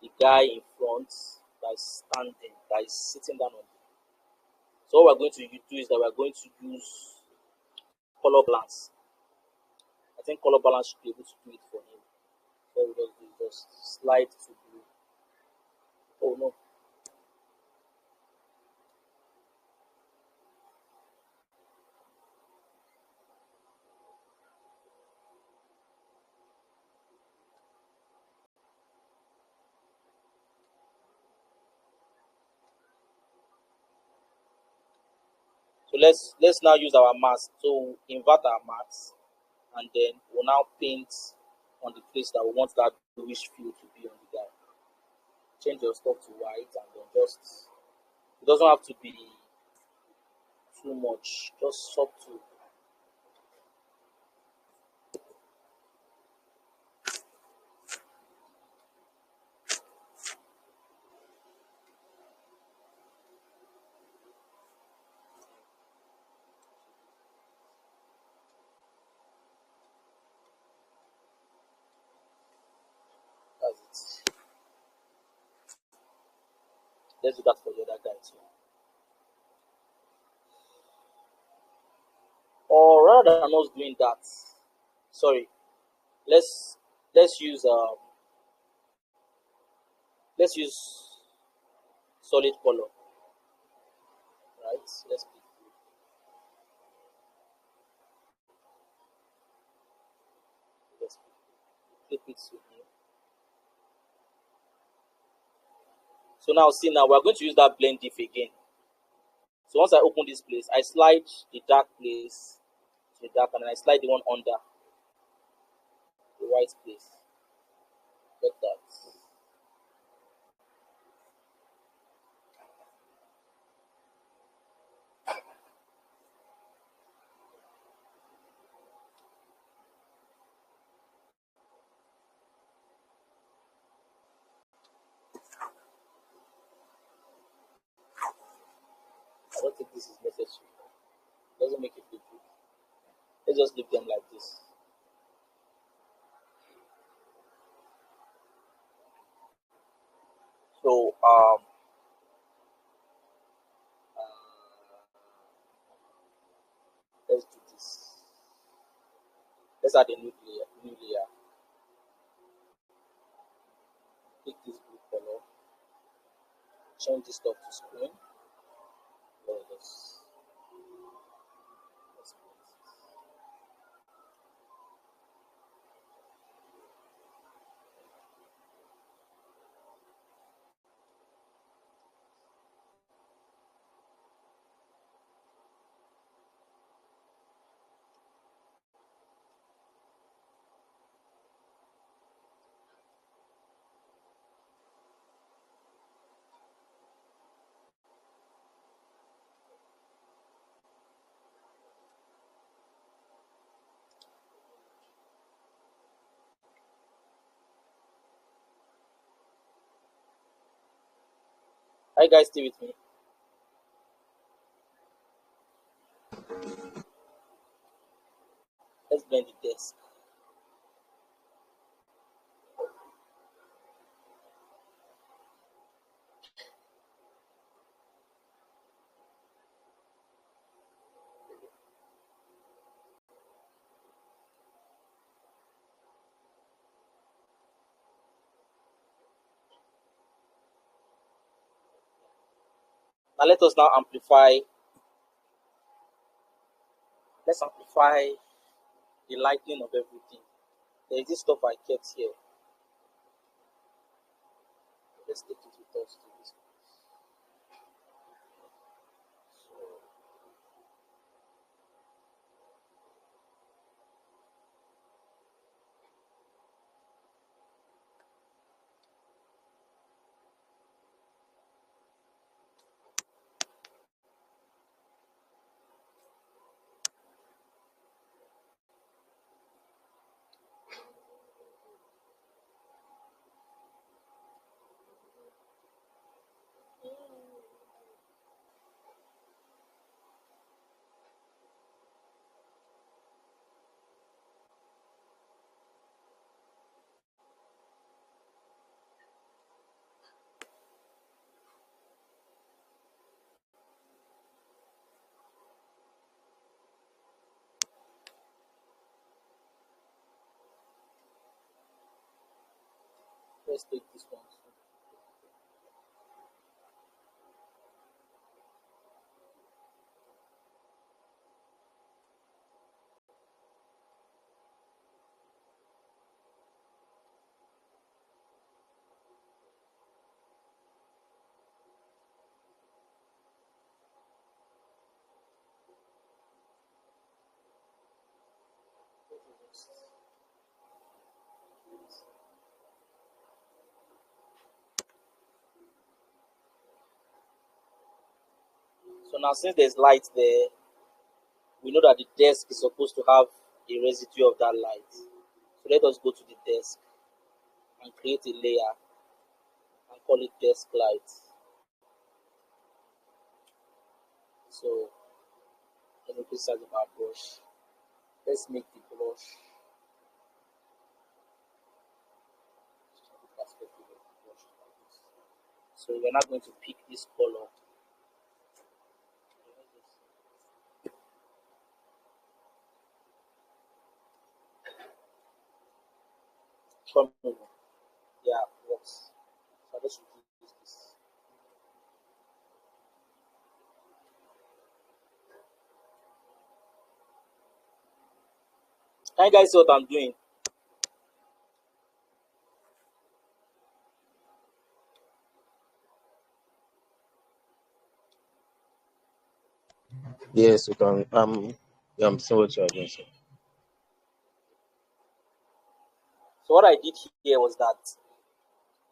the guy in front that is standing, that is sitting down on the. So what we're going to do is that we're going to use color balance. I think color balance should be able to do it for him. So we just slide to blue. Oh no. So let's now use our mask. So invert our mask, and then we'll now paint on the place that we want that bluish feel to be on the guy. Change your stuff to white, and then just it doesn't have to be too much, just subtle. That's it. Let's do that for the other guy too. Or rather than us doing that, sorry, let's let's use um let's use solid color, right? Let's flip it to here. So now see, now we're going to use that blend diff again. So once I open this place, I slide the dark place to the dark, and then I slide the one under the white place. Like that. I don't think this is necessary. It doesn't make it look good. Let's just leave them like this. So let's do this. Let's add a new layer. Pick this blue color. Change this stuff to screen. Let's Are you guys still with me? Let's blend the desk. Now let's modify the lighting of everything. There is this stuff I kept here. Let's take it with us to this. So, let's take this one. So now, since there's light there, we know that the desk is supposed to have a residue of that light. So let us go to the desk and create a layer and call it desk light. So let me put size of our brush. Let's make the brush perspective of the brush like this. So we're not going to pick this color. Come over. Yeah, works. So let's reduce this. Can you guys see what I'm doing? Yes, we can. Yeah, I'm seeing what you are doing. Sir. So what I did here was that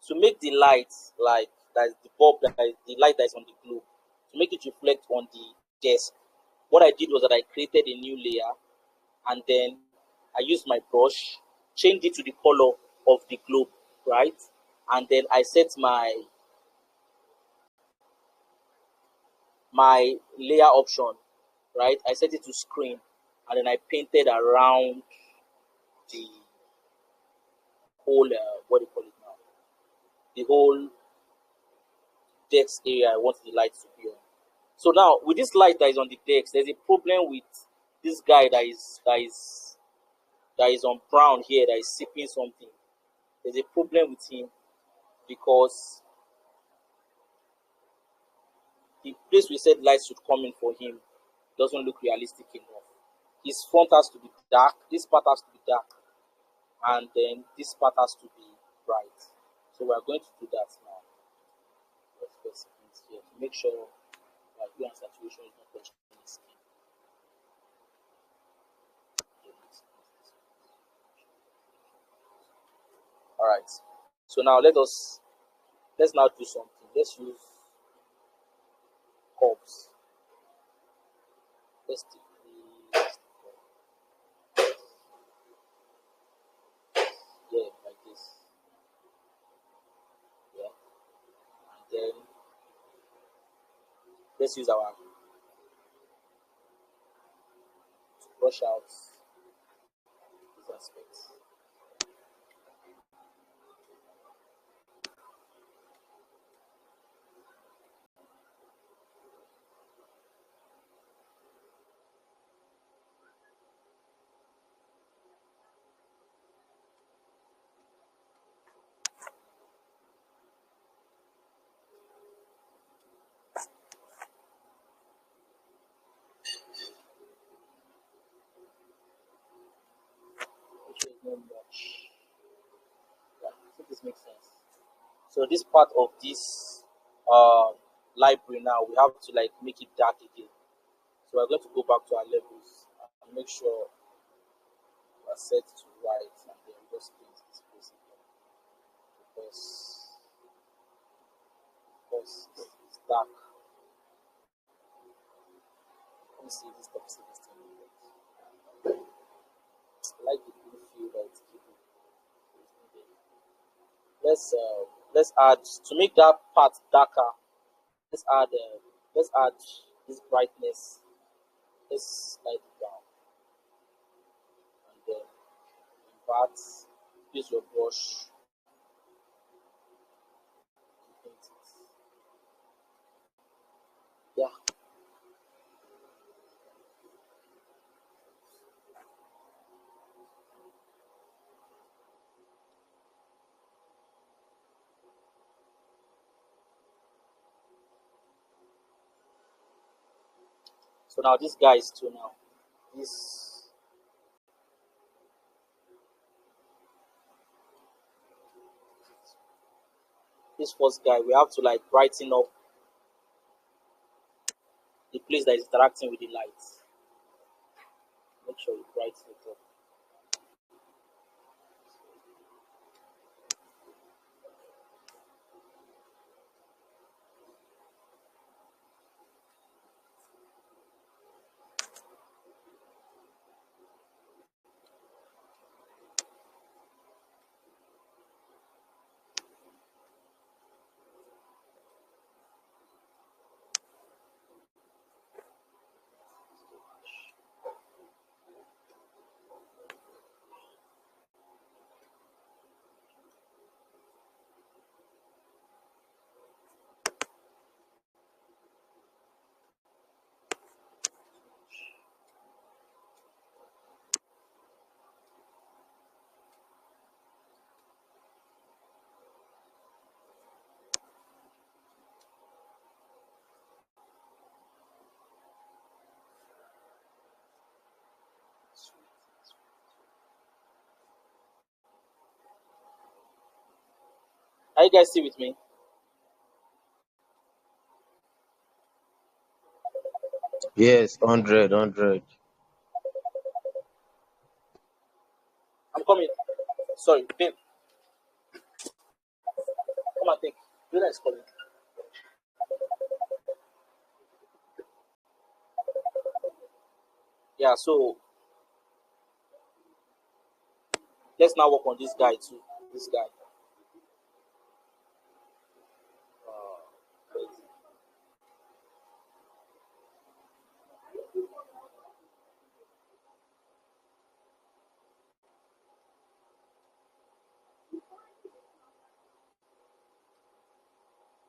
to make the light like that is the bulb that is the light that is on the globe, to make it reflect on the desk, what I did was that I created a new layer and then I used my brush, changed it to the color of the globe, right? And then I set my layer option, right? I set it to screen and then I painted around the whole what do you call it now? The whole desk area I want the light to be on. So now with this light that is on the desk, there's a problem with this guy that is on brown here that is sipping something. There's a problem with him because the place we said light should come in for him doesn't look realistic enough. His front has to be dark, this part has to be dark, and then this part has to be bright. So we are going to do that now. Let's press it here to make sure that hue and saturation is not touching the skin. Alright. So now let's now do something. Let's use hubs. Let's decrease yeah, like this. Yeah. And then let's use our brush out these aspects. not much. Yeah, I think this makes sense. So this part of this library now, we have to like make it dark again. So we're going to go back to our levels and make sure we're set to right, and then just paint this place again because it's dark. Let me see if this toxic is still works. I like the blue feel that it's giving. Let's add to make that part darker. Let's add this brightness. Let's slide it down and then invert. Use your brush to paint it. Yeah. So now this guy is two now. This this first guy, we have to like brighten up the place that is interacting with the light. Make sure you brighten it up. Are you guys still with me? Yes, 100, 100. I'm coming. Sorry, babe. Come and take. Luna is calling. Yeah, so let's now work on this guy too. This guy. Uh,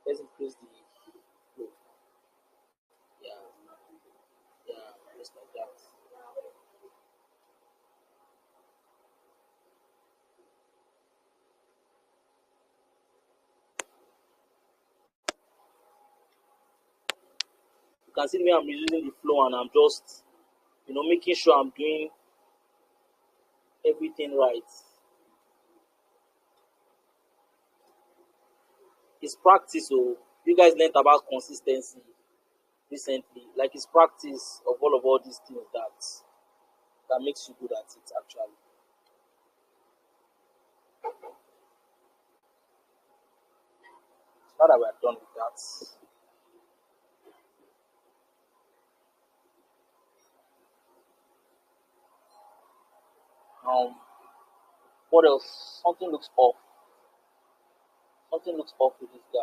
let's increase the flow. Yeah, yeah, just like that. You can see the way I'm using the flow and I'm just, making sure I'm doing everything right. It's practice, so you guys learned about consistency recently. Like it's practice of all these things that makes you good at it actually. Now that we're done with that, um, what else? Something looks off. Something looks off with this guy.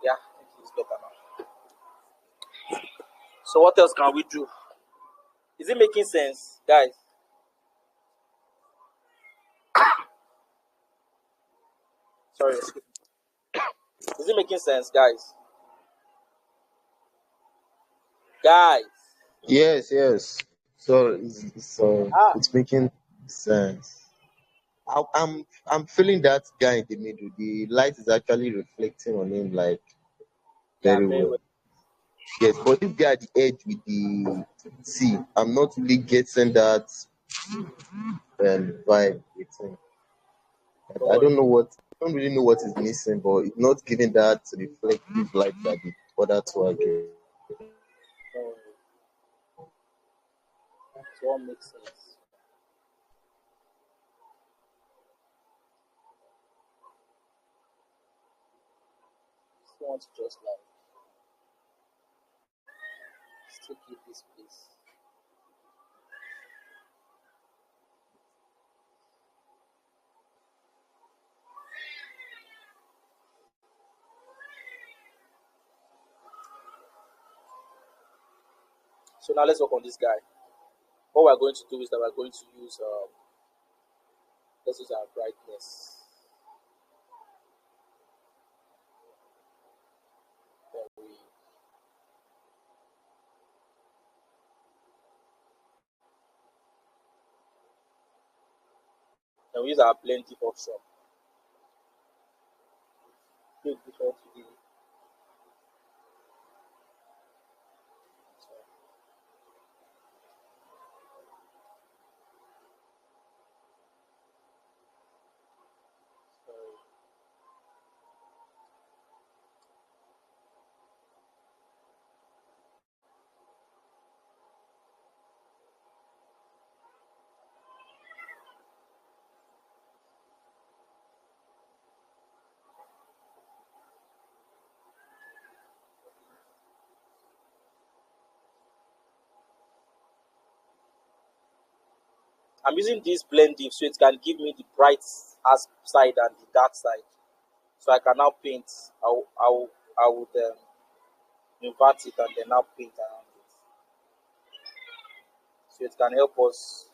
Yeah, I think it's better now. So what else can we do? Is it making sense, guys? Sorry, excuse me. Is it making sense, guys? Guys, Yes, yes. So ah, it's making sense. I'm feeling that guy in the middle. The light is actually reflecting on him like yeah, very very well. well. Yes, but this guy at the edge with the T, I'm not really getting that vibe with him. Don't I worry. don't know what I don't really know what is missing, but it's not giving that reflective light that the other two are giving. Don't worry. It all makes sense. Still want to just like still keep this place. So now let's work on this guy. What we're going to do is that we're going to use let's use our brightness. Then we use our blending option. Click this one today. So I'm using this blending so it can give me the bright side and the dark side. So I can now paint. I would invert it and then now paint around it. So it can help us.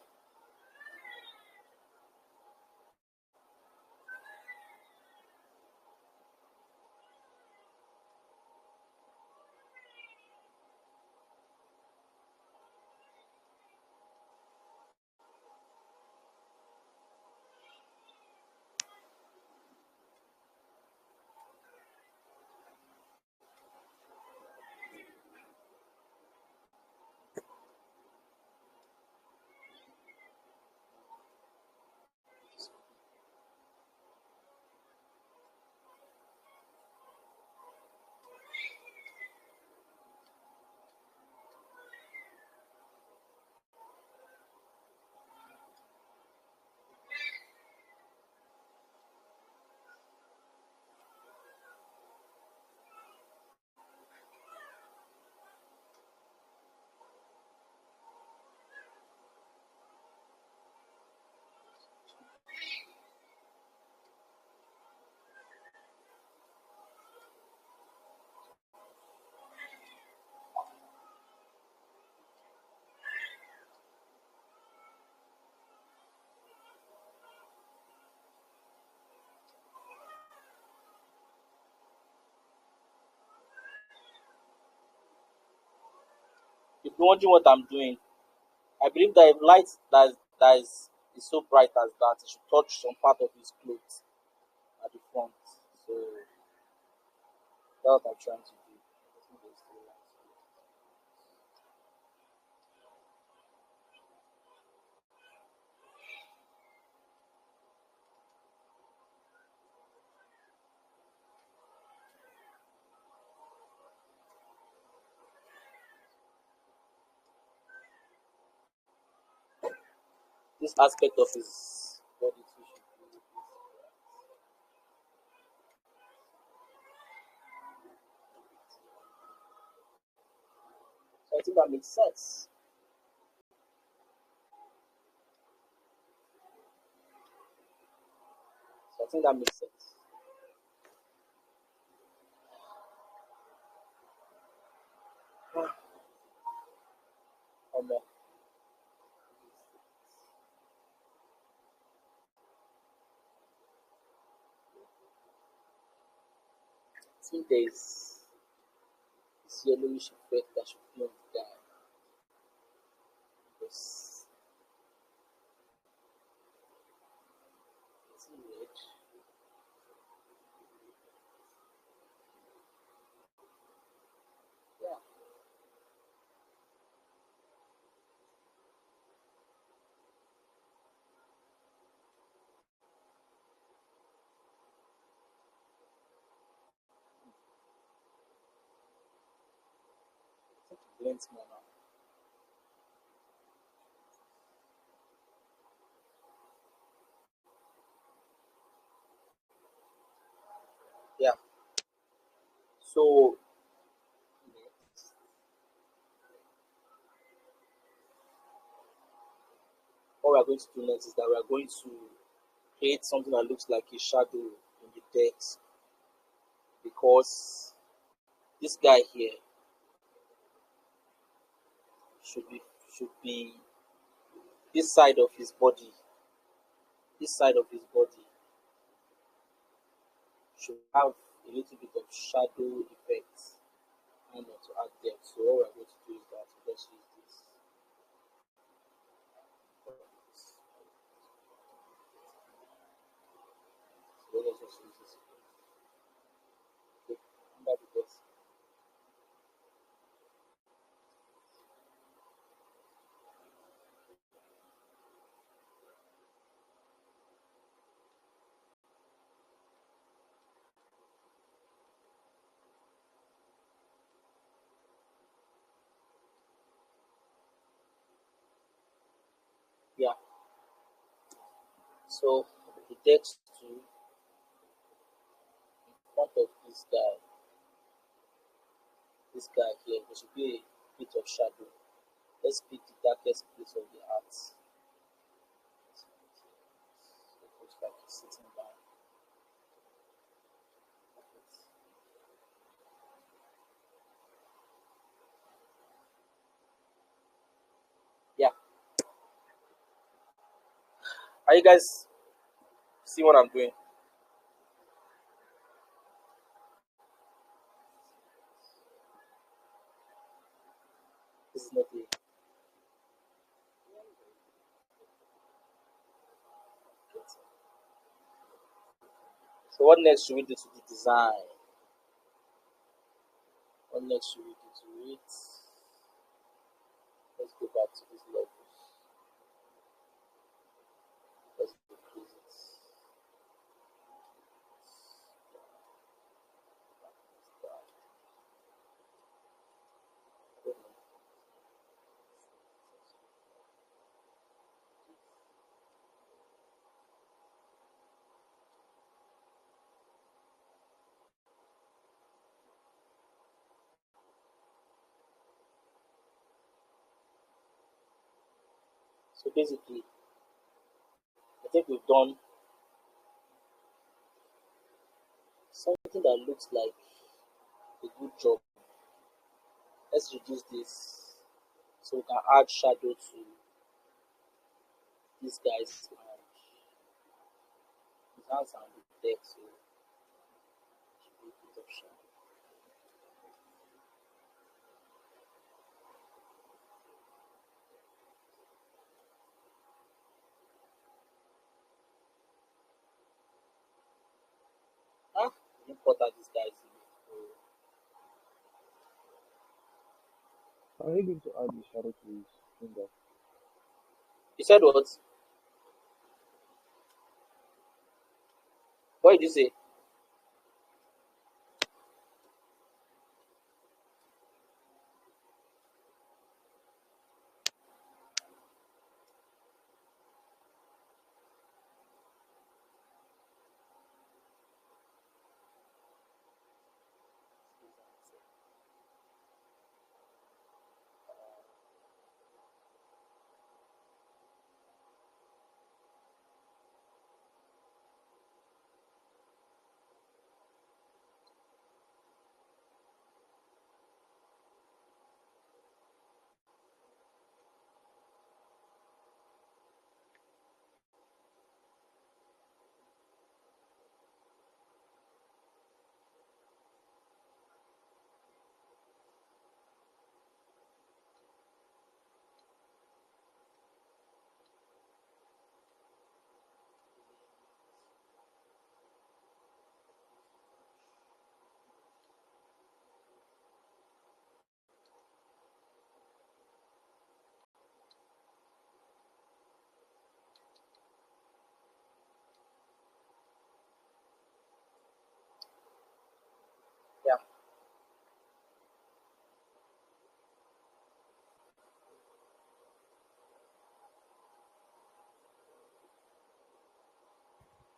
If you're wondering what I'm doing, I believe that if light that is so bright as that, it should touch some part of his clothes at the front. So that's what I'm trying to do. I think there's still light. This aspect of his body too should be. So I think that makes sense. So I think that makes sense. Um, think there is this yellowish effect that should be on the guy. Because it's red. Yeah, I think it blends more now. Yeah. So what we are going to do next is that we are going to create something that looks like a shadow in the text, because this guy here should be should be this side of his body. This side of his body should have a little bit of shadow effect and to add depth. So what we are going to do is that we just use this. So let us just use this. Okay, under the text. Yeah. So the text to in front of this guy here, there should be a bit of shadow. Let's pick the darkest place of the art. It looks like he's sitting down. Yeah. Are you guys see what I'm doing? This is not a. So what next should we do to the design? What next should we do to it? Let's go back to this levels. Let's decrease it. So basically, I think we've done something that looks like a good job. Let's reduce this so we can add shadow to this guy's hand. His hands are on the deck, so it should be a bit of shadow. Huh? Look what are these guys doing. How are you going to add the shadow to his finger? You said what? What did you say?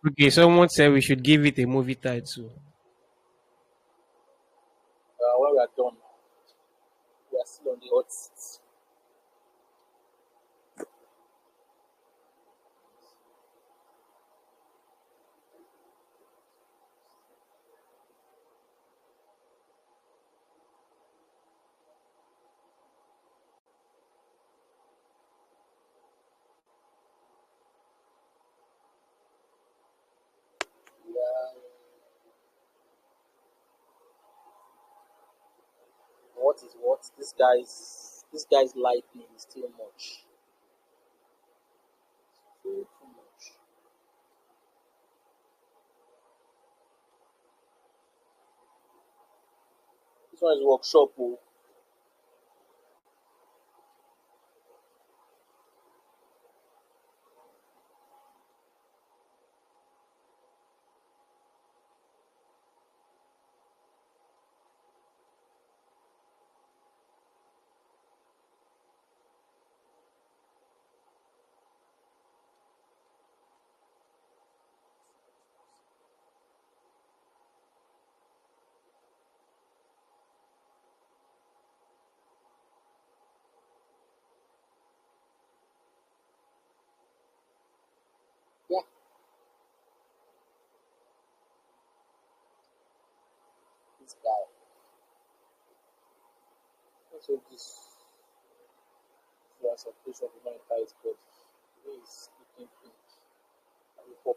Okay, someone said we should give it a movie title. When we are done, we are still on the hot seat. Yeah. What is what? This guy's lightning is too much. Too much. This one is workshop. Oh. Yeah, this guy. So this was a piece of the entire body. He is looking pink. And pop.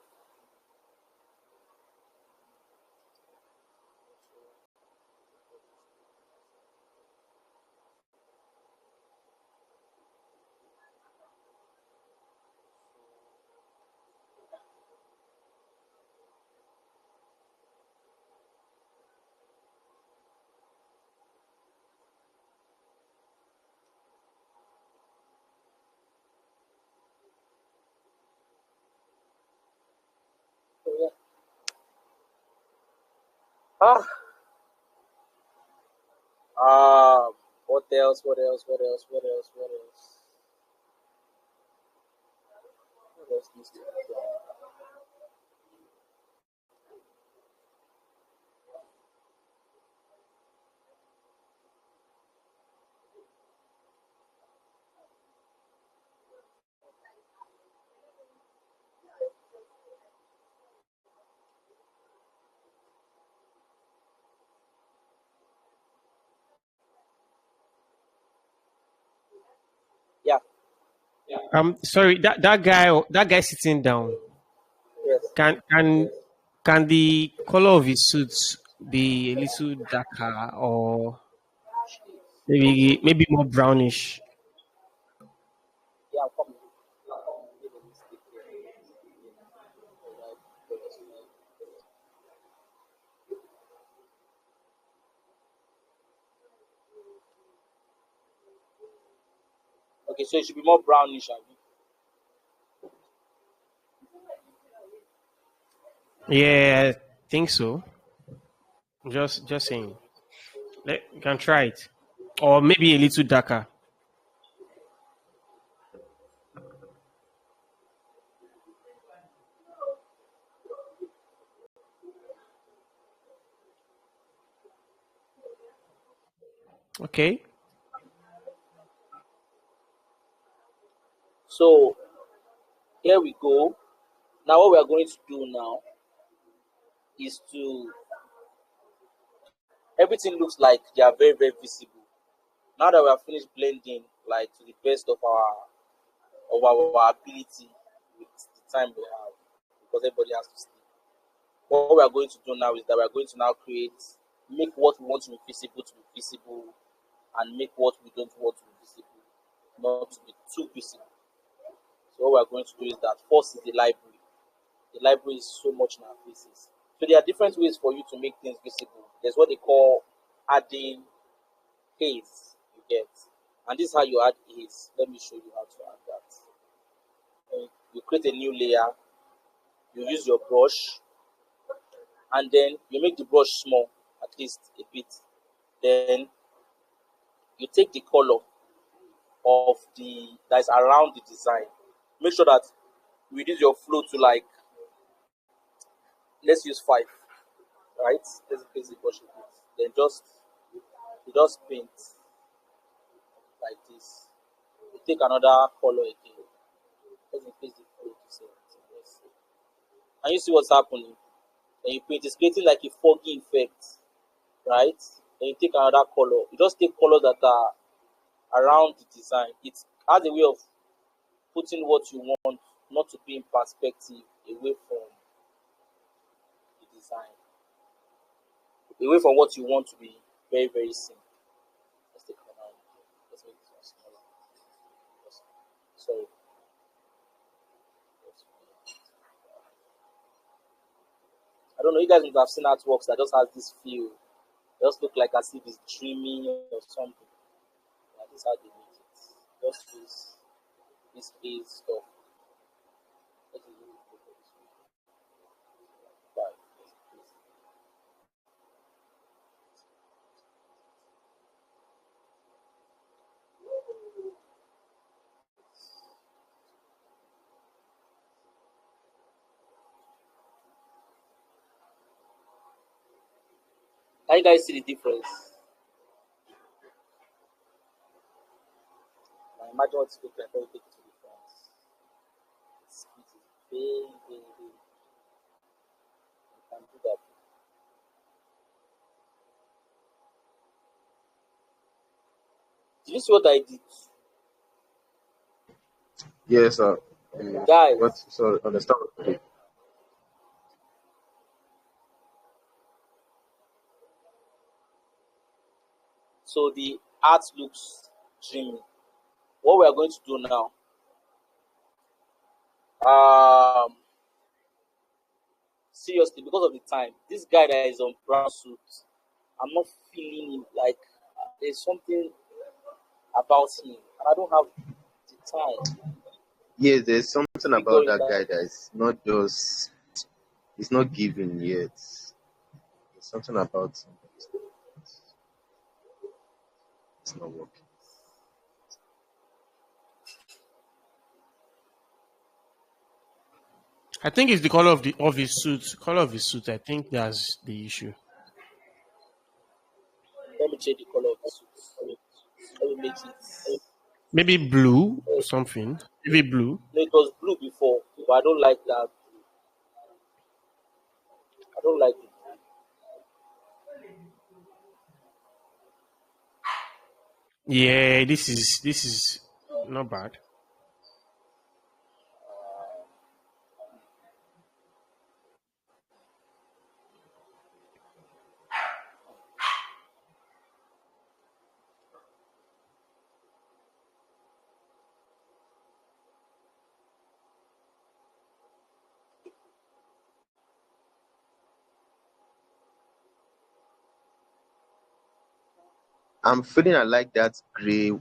So yeah. Ah. What else? What else? What else? What else? What else? What else needs to be done? Yeah. Sorry, that guy sitting down. Yes. Can the color of his suit be a little darker or maybe more brownish? Yeah, I'm coming. Okay, so it should be more brownish. Abi. Yeah, I think so. Just saying. You can try it, or maybe a little darker. Okay. So here we go. Now what we are going to do now is to everything looks like they are very very visible. Now that we have finished blending like to the best of our ability with the time we have because everybody has to sleep. What we are going to do now is that we are going to now make what we want to be visible, and make what we don't want to be visible not to be too visible. So what we are going to do is that first is the library. The library is so much in our faces. So there are different ways for you to make things visible. There's what they call adding haze, you get. And this is how you add haze. Let me show you how to add that. You create a new layer, you use your brush, and then you make the brush small, at least a bit. Then you take the color of the that is around the design. Make sure that you reduce your flow to like let's use 5, right? Let's basic brush it. Then you just paint like this. You take another color again. Let's increase the color to 17. Let's see. And you see what's happening. Then you paint. It's creating like a foggy effect, right? Then you take another color. You just take colors that are around the design. It has a way of putting what you want not to be in perspective away from the design, away from what you want to be very, very simple. Let's take another one. Let's make this one smaller. Sorry. I don't know, you guys must have seen artworks that just has this feel. It just look like as if it's dreamy or something. Yeah, this is how they make it. Just this base stuff. Let's do this one. Right. Can you guys see the difference? Now imagine what it's looking like when you take it to the front. It's very, very, very. You can do that. Did you see what I did? Yes, sir. What? Guys, Sorry, understand. so the art looks dreamy. What we are going to do now, um, seriously, because of the time, this guy that is on brown suit, I'm not feeling him like there's something about him, and I don't have the time. Yes, there's something about Figuring that that guy that is not just. It's not giving yet. There's something about him that it's not working. I think it's the color of his suit. Color of his suit. I think that's the issue. let me change the color of the suit. Let me make it. Maybe blue or something. Maybe blue. No, it was blue before, but I don't like that. I don't like it. Yeah, this is not bad. I'm feeling I like that gray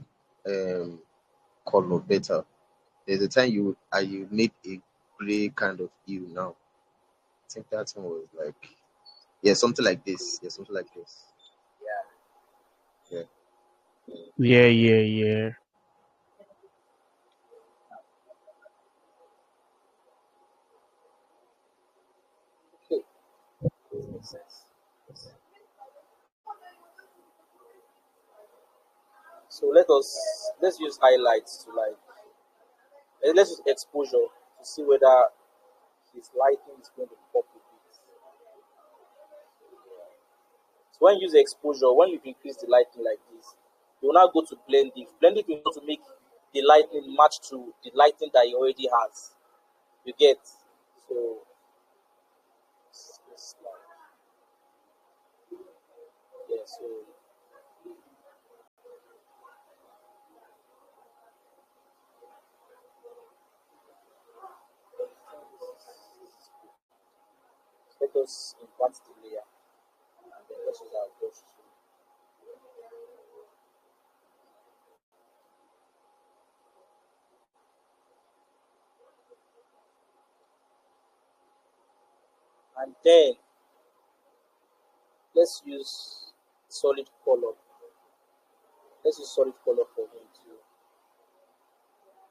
color better. There's a time you need a gray kind of hue now. I think that one was like yeah, something like this. Yeah, something like this. Yeah. Yeah, yeah, yeah. Okay, this makes sense. So let's use highlights to like let's use exposure to see whether his lighting is going to pop a bit. So when you use exposure, when you increase the lighting like this, you will now go to blending. Blending you want to make the lighting match to the lighting that he already has. You get so it's like, yeah. So let us invert the layer and then let's use our brush tool. And then let's use solid color. Let's use solid color for him too.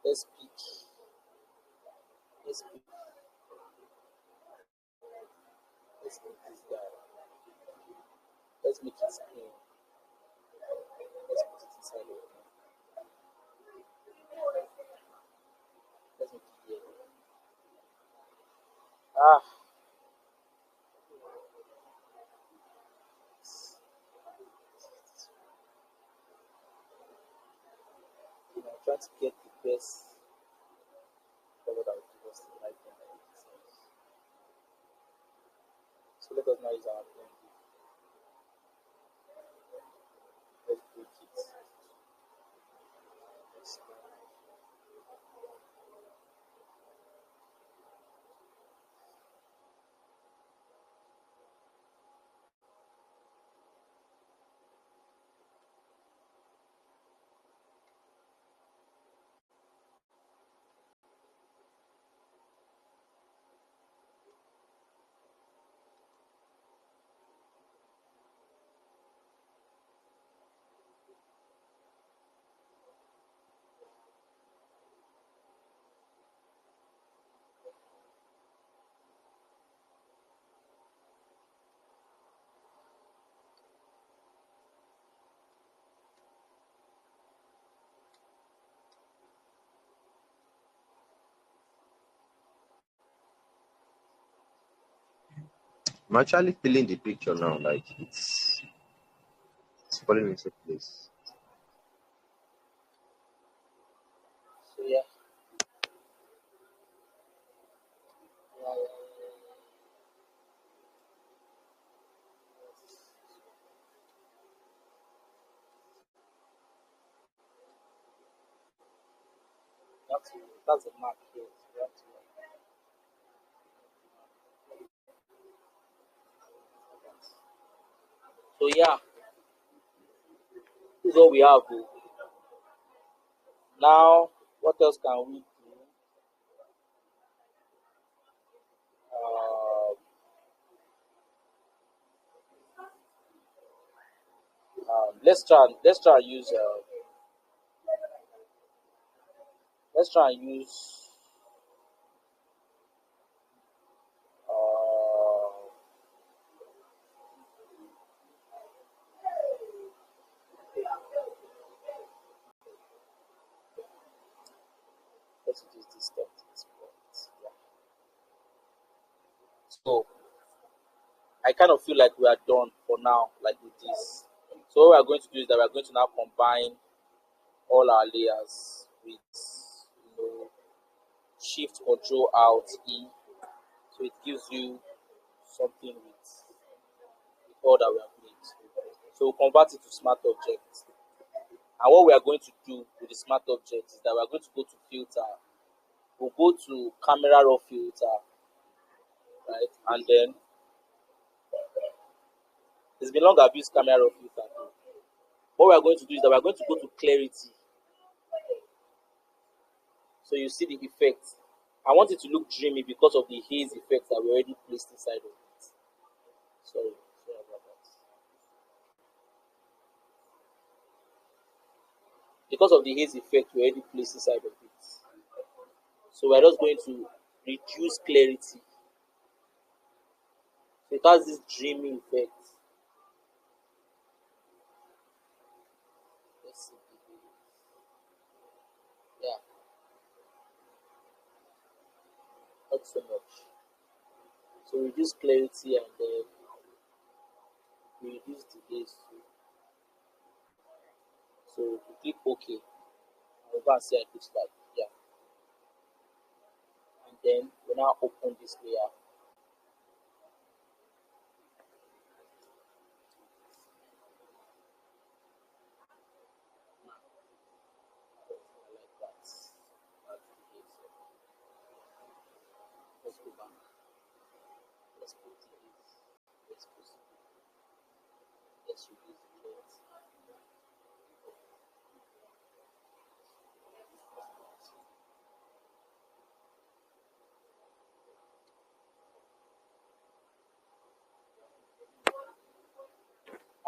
Let's pick. Let's pick. Let's put this guy. Let's make it clean. Let's put it inside of it. Let's make it yellow. Ah, I'm trying to get the best color that will give us the right thing. So let us now use our blend. Let's break it. I'm actually feeling the picture now, like it's falling into place. So yeah. That's a mark here. So yeah, this is all we have. Now, what else can we do? Uh, let's try and use let's try and use uh, let's use this template. Yeah. So I kind of feel like we are done for now, like with this. So what we are going to do is that we are going to now combine all our layers with Shift Control Alt E, so it gives you something with all that we have made. So we'll convert it to smart object. And what we are going to do with the smart object is that we are going to go to filter. We'll go to camera raw filter, right? And then it's been long I've used camera raw filter. What we are going to do is that we are going to go to clarity. So you see the effect. I want it to look dreamy because of the haze effect that we already placed inside of it. Sorry about that. Because of the haze effect we already placed inside of it. So we're just going to reduce clarity. So it has this dreamy effect. Let's see. Yeah, not so much. So reduce clarity and then reduce the haze too. So we click OK. And we'll go and see how it looks like. Yeah. And then we now open this layer. Like that. That's the haze. Let's go back. Let's put the haze. Let's reduce the haze.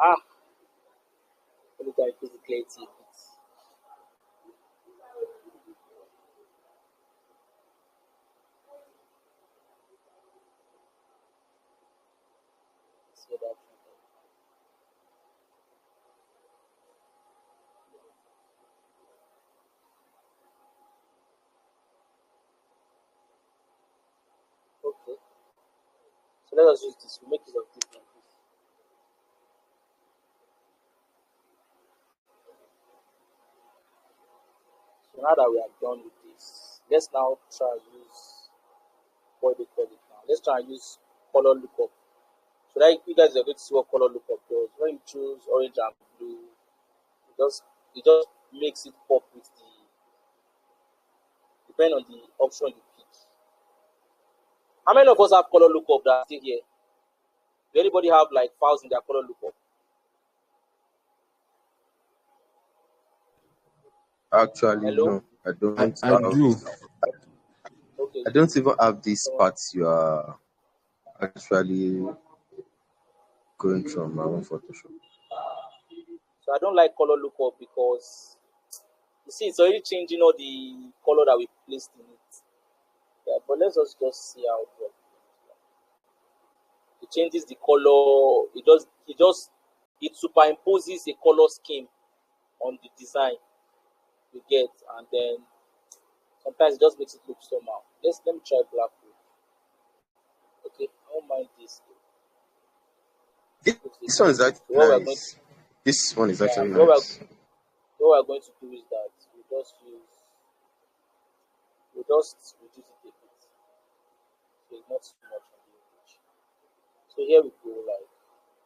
Ah, look at increase the clarity a bit. see that. Okay. So let us use this. We make use of this like this. So now that we are done with this, let's now try and use what they call it now. Let's try and use color lookup. So that you guys are going to see what color lookup does. When you choose orange and blue, it just makes it pop with the depending on the option you pick. How many of us have color lookup that are still here? Do anybody have like files in their color lookup? Actually, Hello? no, I don't I have. do. Okay, I good. don't even have these So, parts you are actually going through on my own Photoshop. so I don't like color lookup because you see it's already changing all the color that we placed in it. Yeah, but let's just see how it works. It changes the color, it superimposes a color scheme on the design you get, and then sometimes it just makes it look somehow. Let me try black wood. Okay, I don't mind this. Okay, This one is so actually nice. This one is yeah, actually nice. what we're going to do is that we just reduce it a bit. So it's not too much on the image. So here we go, like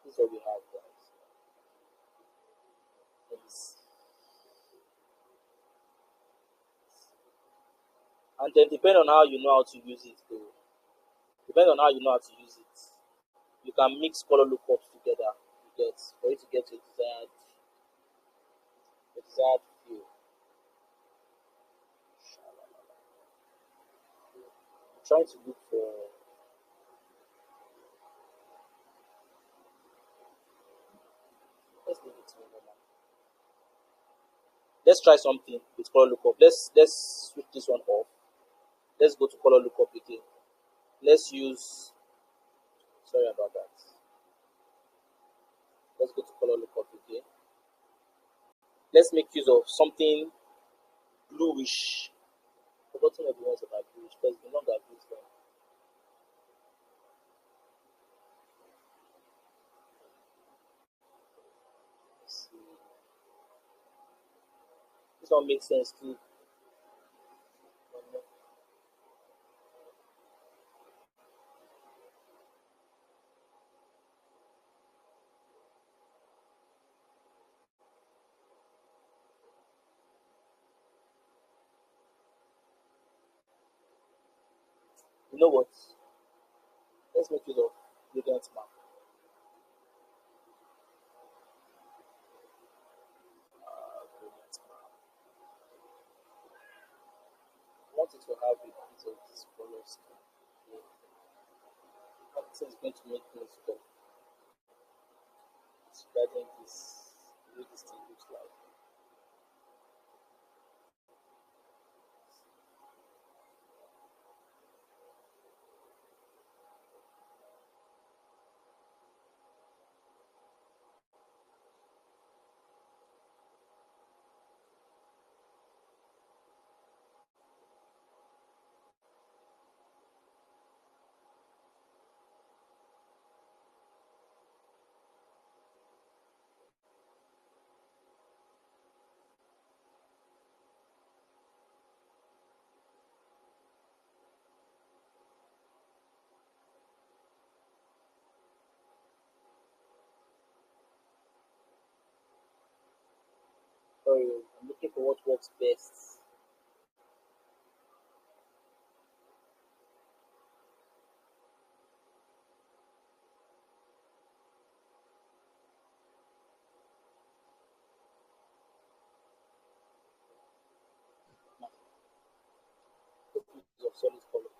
this is what we have, guys. Let me see. And then depending on how you know how to use it, though, depending on how you know how to use it, you can mix color lookups together. You get for you to get a desired feel. I'm trying to look for. Let's leave it to normal. Let's try something with color lookup. Let's switch this one off. Let's go to color lookup again. Let's use. Sorry about that. Let's go to color lookup again. Let's make use of something bluish. Forgotten of the ones that are bluish because the longer bluish one. Let's see. This one makes sense too. You know what? Let's make use of gradient map. Gradient map. I want it to have a bit of this color scheme here. What is going to make things stop? It's regarding this, the way this thing looks like. Sorry, I'm looking for what works best. Of solid color.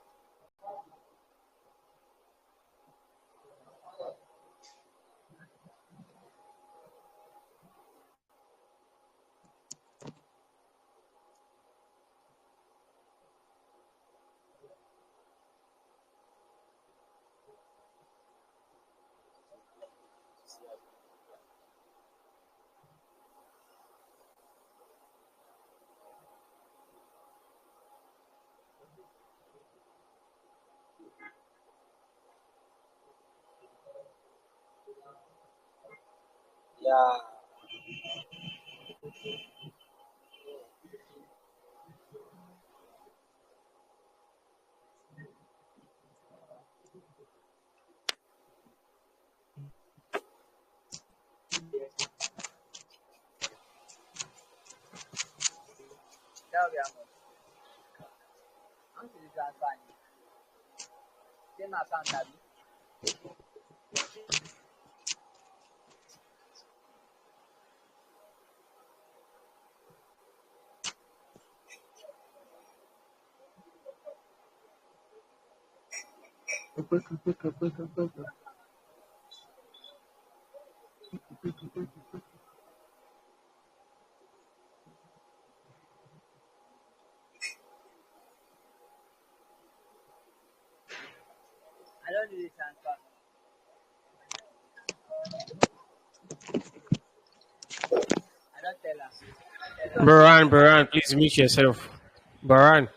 Yeah. That will be how much? How much is the transfer? Same account, Abi. I don't do the transfer. I don't tell her. Tell her say Baran, Baran, please mute yourself. Baran.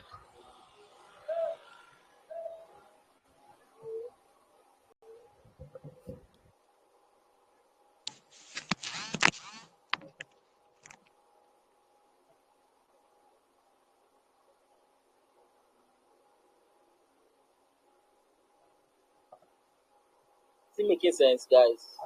Is it making sense, guys?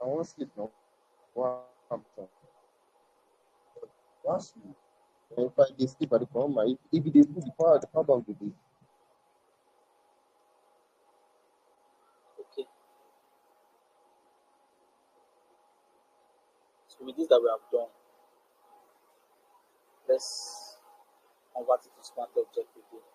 I want sleep now. What happened? What sleep? If I dey sleep, I dey come my if you dey sleep, the power bank go dey. Okay. So with this that we have done, let's convert it to smart object again.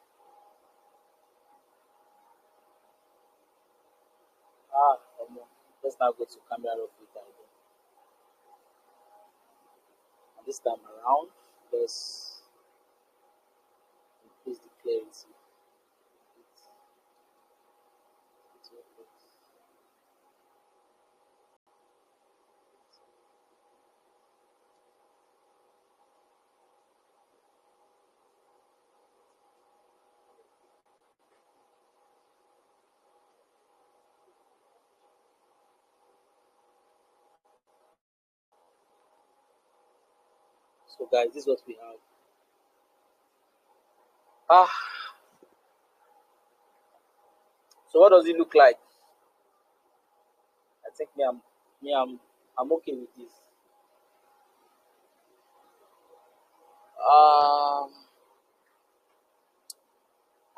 Let's now go to camera raw filter again. And this time around, let's increase the clarity. So guys, this is what we have. Ah, so what does it look like? I think I'm okay with this. Um,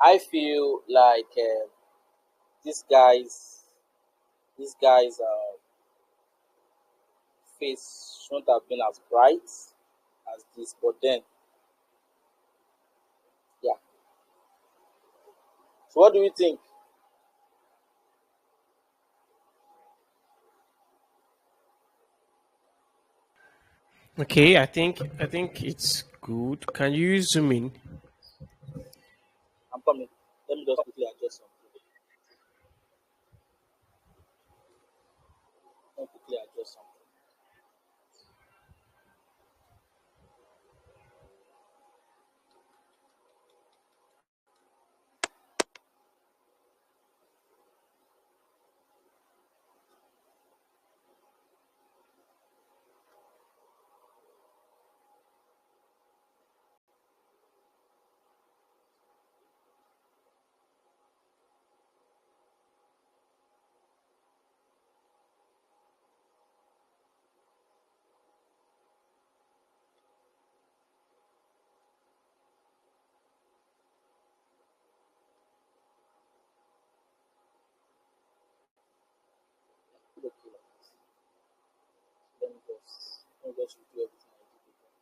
I feel like this guy's this guy's face shouldn't have been as bright as this, but then yeah. So what do you think? Okay, I think it's good. Can you zoom in? I'm coming. Let me just quickly adjust something. Let me quickly adjust something. Okay, let me just redo everything I did before.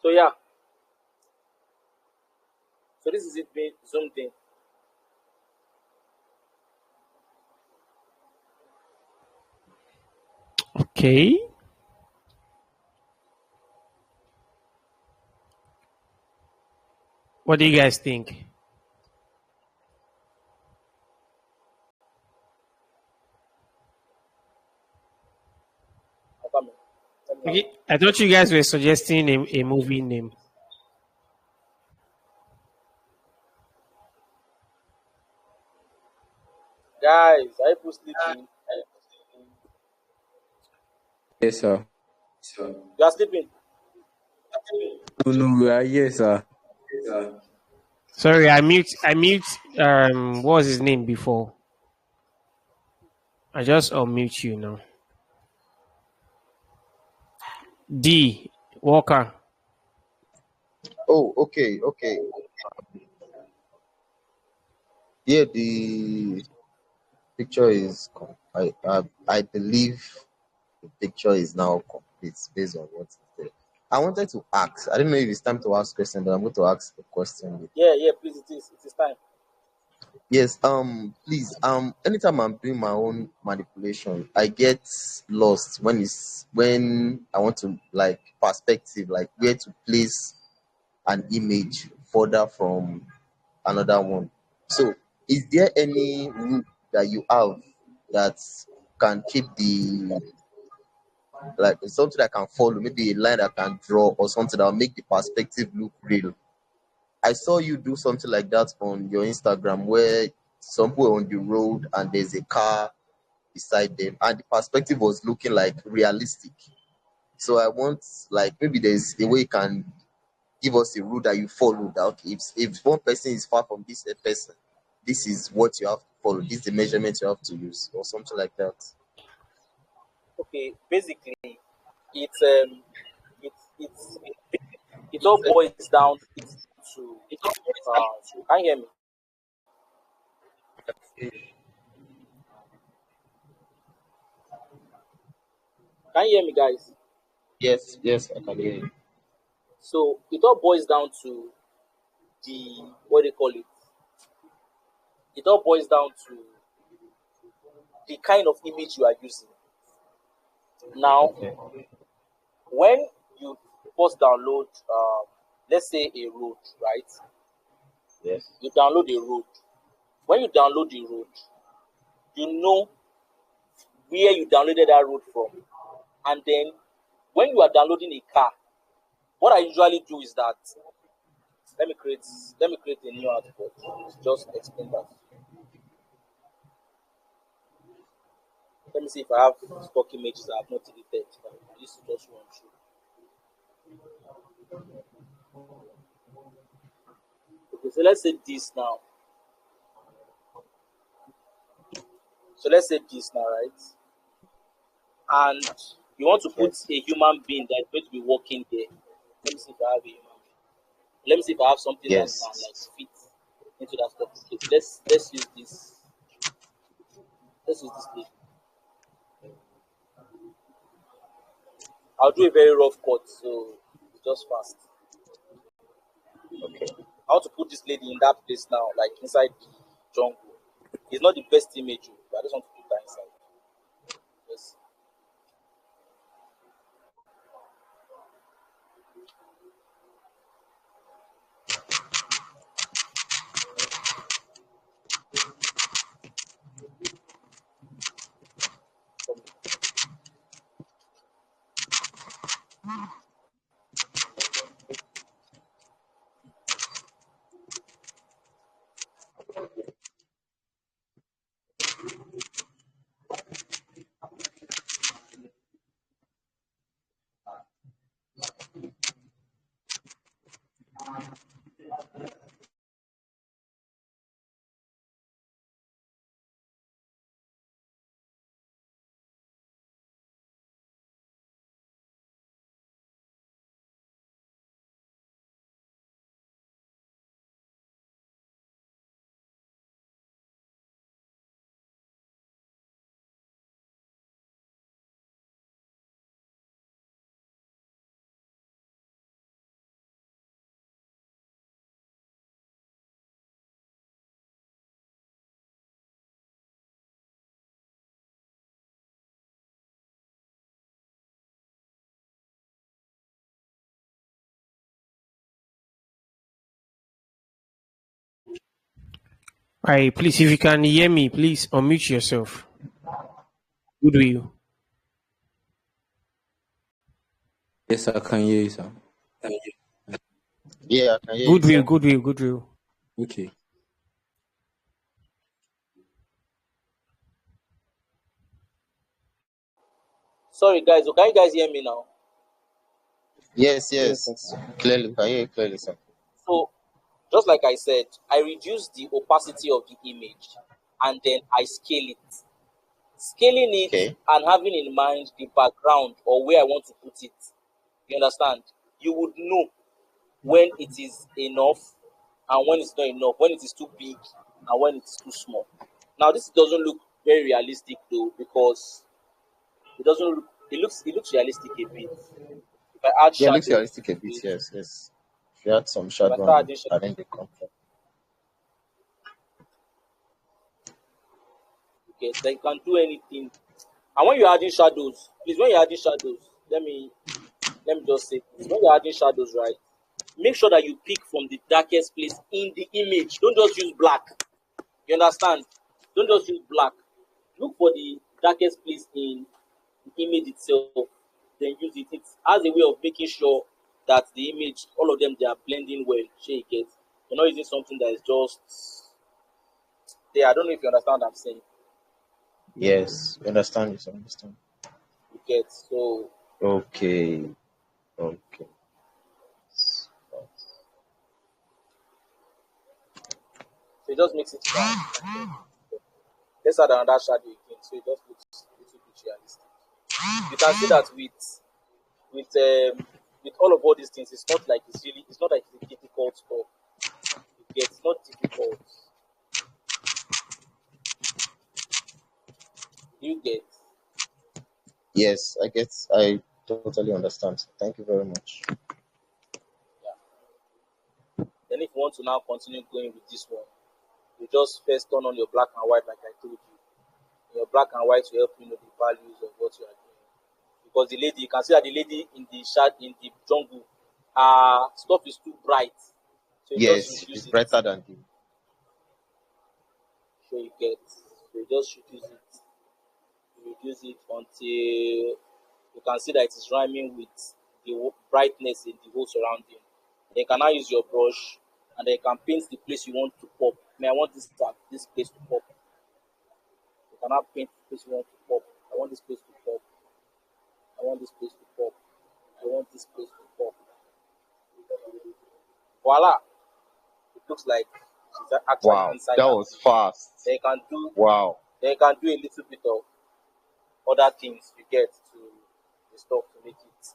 So yeah, so this is it being zoomed in. Okay. What do you guys think? I'm coming. Let me know. Okay. I thought you guys were suggesting a movie name. Guys, are people sleeping? Yes, sir. You are sleeping. No, no, yes, sir. Sorry, I mute what was his name before? I just unmute you now. D Walker. Oh, okay, okay. Yeah, the picture is. I believe the picture is now complete based on what is there. I wanted to ask. I don't know if it's time to ask question, but I'm going to ask a question. Yeah, yeah, please, it is. It is time. Yes. Please. Anytime I'm doing my own manipulation, I get lost when I want to like perspective, like where to place an image further from another one. So, is there any route that you have that can keep the like something that can follow, maybe a line that can draw or something that will make the perspective look real? I saw you do something like that on your Instagram where some people are on the road and there's a car beside them and the perspective was looking like realistic. So I want like maybe there's a way you can give us a rule that you follow that okay, if one person is far from this person, this is what you have to follow, this is the measurement you have to use, or something like that. Okay, basically, it's it's it all boils down to can you hear me? Can you hear me, guys? Yes, yes, I can hear you. So it all boils down to the what they call it. It all boils down to the kind of image you are using. Now, Okay. when you first download, let's say a road, right? Yes. You download a road. When you download the road, you know where you downloaded that road from, and then when you are downloading a car, what I usually do is that let me create let me create a new output to just explain that. Let me see if I have stock images I have not deleted. This is just one through. Okay, so let's say this now. So let's say this now, right? And you want to put Yes. a human being that's going to be working there. Let me see if I have a human being. Let me see if I have something that can like Yes. fit into that stuff. Okay, so let's use this. Let's use this thing. I'll do a very rough cut, so it's just fast. Okay. I want to put this lady in that place now, like inside the jungle. It's not the best image, oh, but I just want to put that inside. Yes. I please, if you can hear me, please unmute yourself. Good will. Yes, I can hear you, sir. Yeah, I can hear you, Good will, sir. good will, good will. Okay. Sorry, guys. Can you guys hear me now? Yes, Yes, I yes. can. Clearly, I hear you clearly, sir. So, just like I said, I reduce the opacity of the image and then I scale it. Scaling it Okay. and having in mind the background or where I want to put it. You understand? You would know when it is enough and when it's not enough, when it is too big and when it is too small. Now, this doesn't look very realistic though because it doesn't look. It looks realistic a bit. If I add Yeah, it looks shadows realistic a to bit, it, yes, yes. If you add some if I shadow start and adding shadows, arrange the content. okay, then you can do anything. And when you're adding shadows, please, when you're adding shadows, let me just say this. When you're adding shadows, right, make sure that you pick from the darkest place in the image. Don't just use black. You understand? Don't just use black. Look for the darkest place in the image itself, then use it. It has a way of making sure that the image, all of them, they are blending well. Sure, you get. You're not using something that is just there. I don't know if you understand what I'm saying. Yes, understand, yes, understand. You get. So Okay, okay. it just makes it fine. Let's add another shadow again. So it just looks a little bit realistic. You can see that with all these things, it's not like it's difficult stuff. You get, it's not difficult. You get. Yes, I totally understand. Thank you very much. Yeah. Then if you want to now continue going with this one, you just first turn on your black and white like I told you. Your black and white will help you know the values of what you are doing. Because the lady, you can see that the lady in the jungle, stuff is too bright. So you just Yes, it's reduce it. brighter than the. So you get, so you just reduce it. You reduce it until you can see that it is rhyming with the brightness in the whole surrounding. Then you can now use your brush and then you can paint the place you want to pop. I want this place to pop. You can now paint the place you want to pop. I want this place to pop. I want this place to pop. I want this place to pop. Voila! It looks like she's actually Wow, inside that that was place. fast. Then you can do Wow. then you can do a little bit of other things you get to the stuff to make it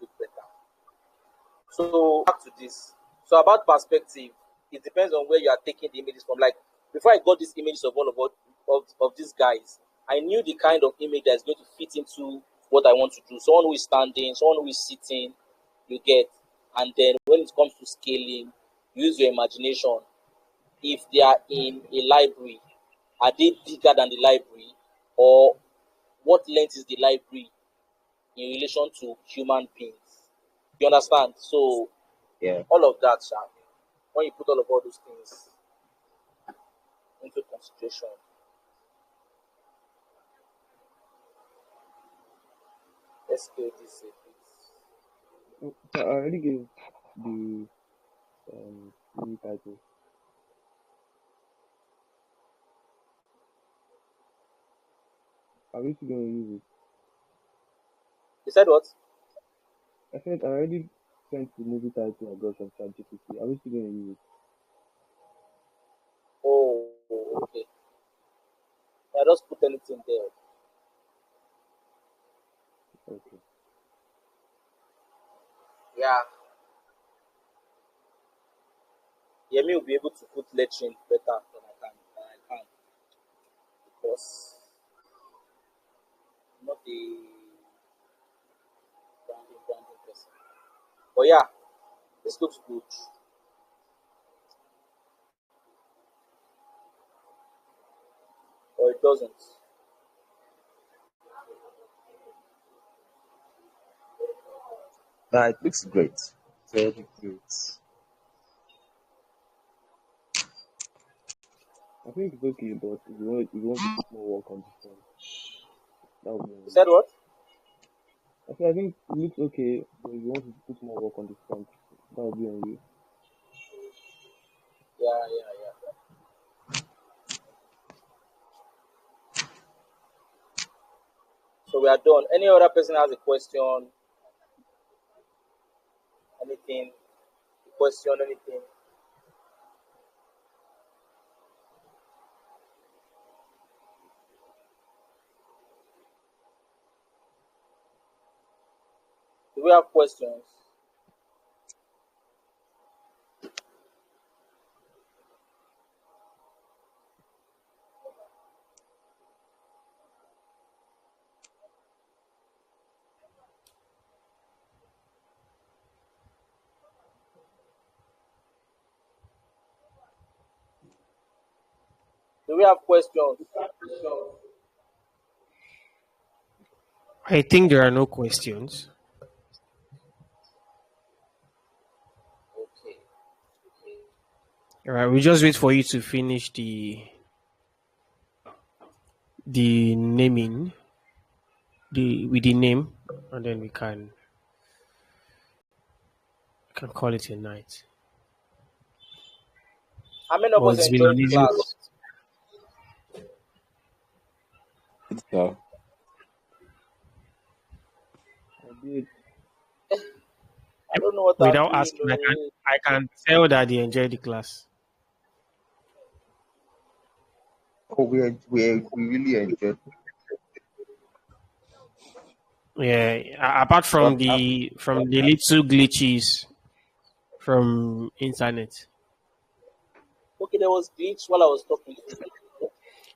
look better. So back to this. So about perspective, it depends on where you are taking the images from. Like before I got these images of all of these guys, I knew the kind of image that is going to fit into what I want to do. Someone who is standing, someone who is sitting, you get. And then when it comes to scaling, use your imagination. If they are in a library, are they bigger than the library? Or what length is the library in relation to human beings? You understand? So Yeah. all of that, sha, when you put all those things into consideration, let's go this a bit. So I already gave the movie title. Are we still gonna use You said what? it? I said I already sent the movie title I got from ChatGPT. Are we still gonna use Oh, okay. I just put anything there. it? Okay. Yeah. Yemi will be able to put lettering better than I can because I'm not a branding person. But yeah, this looks good. Or it doesn't. Nah, it looks great. Very great. I think it's okay, but if you want to put more work on the front, that would be on You you. said what? I think it looks okay, but if you want to put more work on the front, that would be on you. Yeah. So we are done. Any other person has a question? Anything? Question? Anything? Do we have questions? Do we have questions? I think there are no questions. Okay. All right, we just wait for you to finish the naming the name, and then we can call it a night. How many of But us it's been enjoyed an the easy. class? So, I did. I don't know what I'm Without doing. asking, No. I can tell that they enjoyed the class. Oh, we really enjoyed. Yeah, apart But from the little glitches from internet. Okay, there was glitch while I was talking.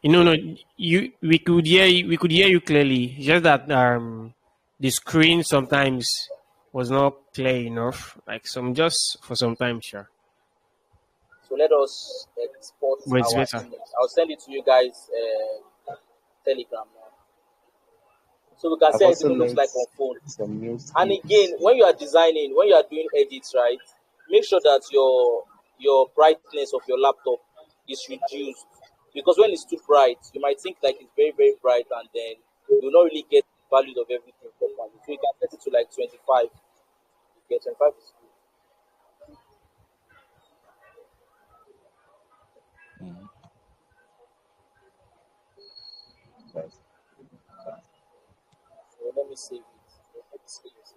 No, you we could hear you clearly. Just that the screen sometimes was not clear enough. Like some just for some time, sure. So let us export But it's our better. image. I'll send it to you guys Telegram now. So we can I've see how it also even looks learned like on phone. some new And again, skills. when you are designing, when you are doing edits, right, make sure that your brightness of your laptop is reduced. Because when it's too bright, you might think like it's very, very bright and then you'll not really get the value of everything properly. So you can set it to like 25. Yeah, 25 is good. mm. That's- So let me save it. Let me save it.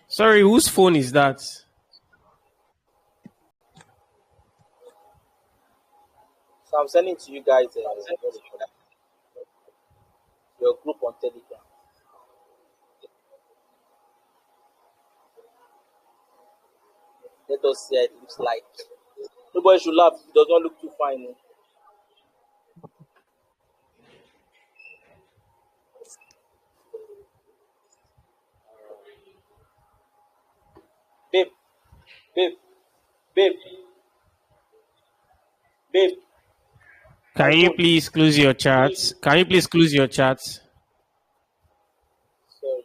Sorry, whose phone is that? So I'm sending to you guys what do you call it? Your group on Telegram. Let us see how it looks like. Nobody should laugh if it does not look too fine. Eh? Babe, babe, babe, babe, my Can you phone. please close your chats? Can you please close your chats? Sorry.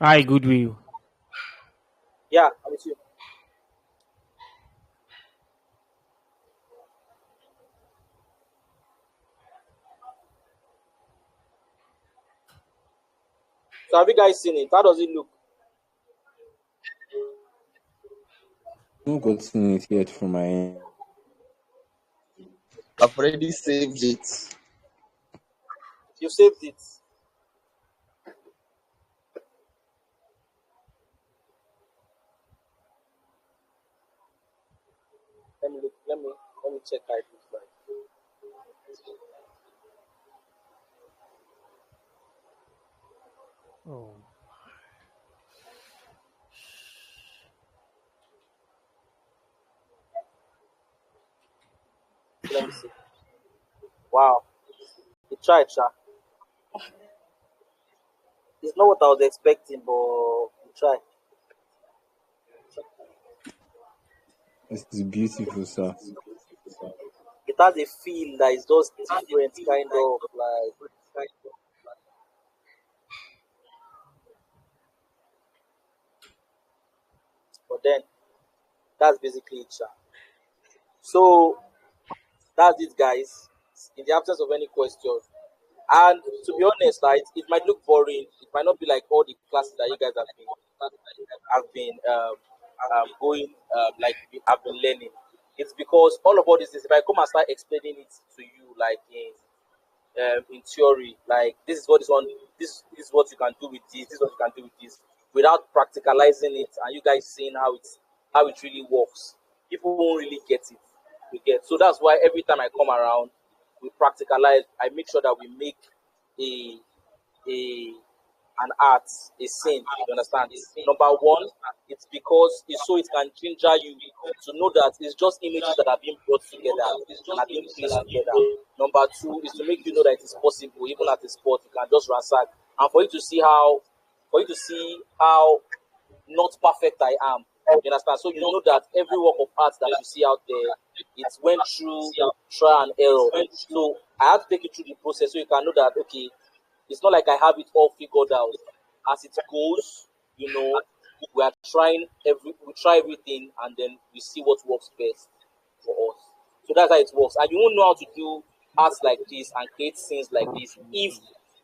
Hi, Goodwill. Yeah, I'm with you. So have you guys seen it? How does it look? I've not gotten it yet from my end. I've already saved it. You saved it. Let me look. Let me check how it looks like. Oh. Let me see. Wow, you tried, Sha. It's not what I was expecting, but you tried. This is beautiful, sir. It has a feel that is just different, kind of like. But then that's basically it, sha. So that's it, guys. In the absence of any question, and to be honest, right, it might look boring. It might not be like all the classes that you guys have been going like have been learning. It's because all this is if I come and start explaining it to you like in theory, like this is what you can do with this is what you can do with this, without practicalizing it and you guys seeing how it really works. People won't really get it. You get so that's why every time I come around, we practicalize. I make sure that we make a a an art, a scene. You understand? Number one, it's because it's so it can ginger you to know that it's just images that are being brought together and are being placed together. Number two is to make you know that it is possible, even at the sport, you can just ransack. And for you to see how not perfect I am. You understand? So you know that every work of art that you see out there, it went through trial and error. So I have to take you through the process so you can know that okay, it's not like I have it all figured out. As it goes, we are we try everything and then we see what works best for us. So that's how it works. And you won't know how to do arts like this and create scenes like this if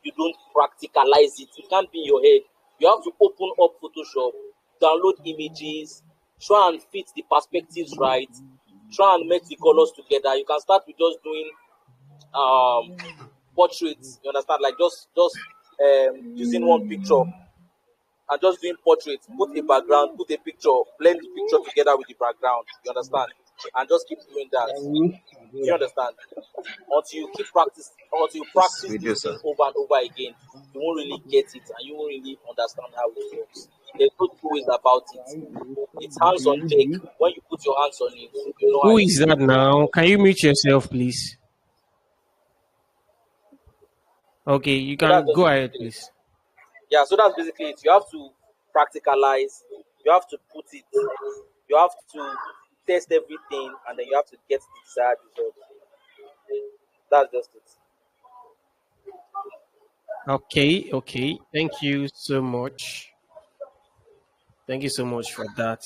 you don't practicalize it. It can't be in your head. You have to open up Photoshop, download images, try and fit the perspectives right, try and make the colors together. You can start with just doing portraits. You understand? Like just using one picture and just doing portraits. Put a background, put a picture, blend the picture together with the background. You understand? And just keep doing that. You understand? Until you practice We do, this sir. thing over and over again, you won't really get it and you won't really understand how it works. There's no two ways about it. It's hands on deck. When you put your hands on it, you know how Who it is goes. that now? Can you mute yourself, please? Okay, you So that's can just go ahead, basically it. please. Yeah, so that's basically it. You have to practicalize, you have to put it, you have to test everything, and then you have to get the desired result. That's just it. Okay, okay. Thank you so much. Thank you so much for that.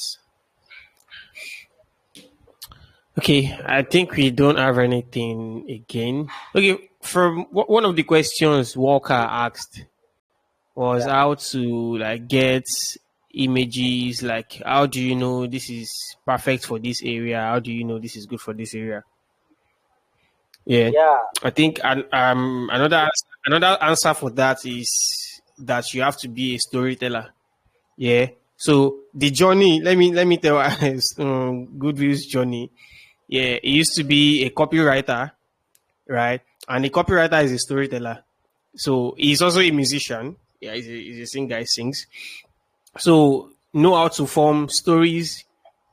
Okay, I think we don't have anything again. Okay, from one of the questions Walker asked was Yeah. how to like get images, like how do you know this is perfect for this area? How do you know this is good for this area? Yeah, Yeah. I think another answer for that is that you have to be a storyteller. Yeah. So the journey, let me tell Goodwill's journey. Yeah, he used to be a copywriter, right? And a copywriter is a storyteller. So he's also a musician. Yeah, he's a singer, he sings. So know how to form stories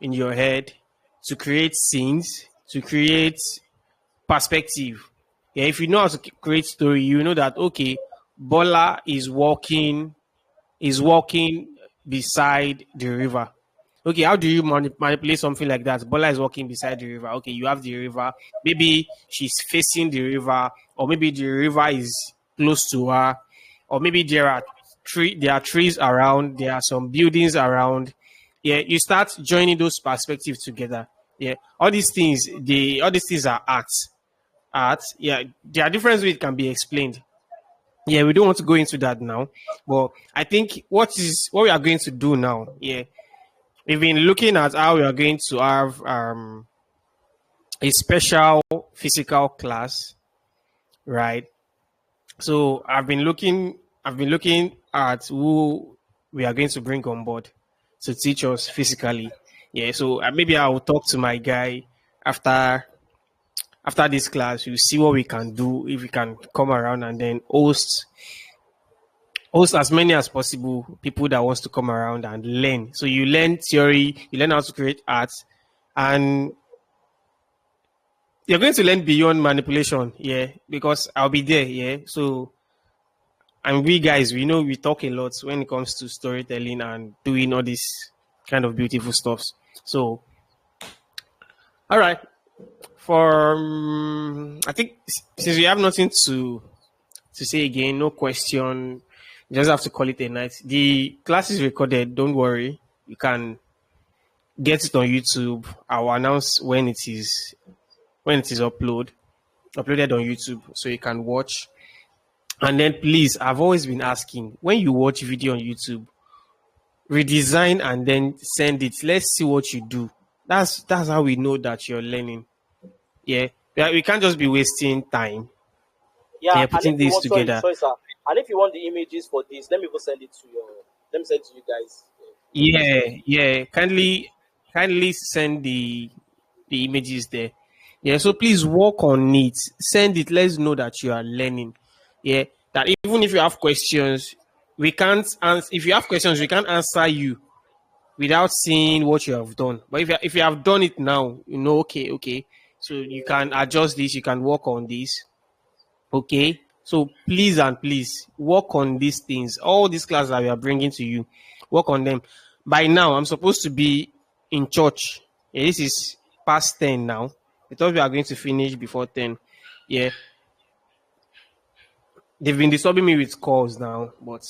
in your head, to create scenes, to create perspective. Yeah, if you know how to create story, you know that okay, Bola is walking beside the river. Okay, how do you manipulate something like that? Bola is walking beside the river. Okay, you have the river. Maybe she's facing the river, or maybe the river is close to her, or maybe there are trees around. There are some buildings around. Yeah, you start joining those perspectives together. Yeah, all these things are art. Yeah, there are different ways it can be explained. Yeah, we don't want to go into that now, but I think what we are going to do now. Yeah, we've been looking at how we are going to have a special physical class, right? So I've been looking at who we are going to bring on board to teach us physically. Yeah, so maybe I will talk to my guy after this class. We'll see what we can do, if we can come around and then host as many as possible people that wants to come around and learn. So you learn theory, you learn how to create art, and you're going to learn beyond manipulation. Yeah, because I'll be there. Yeah, so and we guys, we know we talk a lot when it comes to storytelling and doing all this kind of beautiful stuffs. So all right, for I think since we have nothing to say again, no question. You just have to call it a night. The class is recorded. Don't worry. You can get it on YouTube. I'll announce when it is uploaded on YouTube, so you can watch. And then please, I've always been asking, when you watch video on YouTube, redesign and then send it. Let's see what you do. That's how we know that you're learning. Yeah, we can't just be wasting time. Yeah, Yeah, and putting if you this want, sorry, together. sorry, sir, and if you want the images for this, let me go send it to let me send it to you guys. Yeah. Kindly send the images there. Yeah, so please work on it. Send it. Let's know that you are learning. Yeah, that even if you have questions, we can't answer. If you have questions, we can't answer you without seeing what you have done. But if you have done it now, you know, okay. So you can adjust this. You can work on this. Okay. So please and please work on these things. All these classes that we are bringing to you, work on them. By now, I'm supposed to be in church. Yeah, this is past 10 now. I thought we are going to finish before 10. Yeah. They've been disturbing me with calls now, but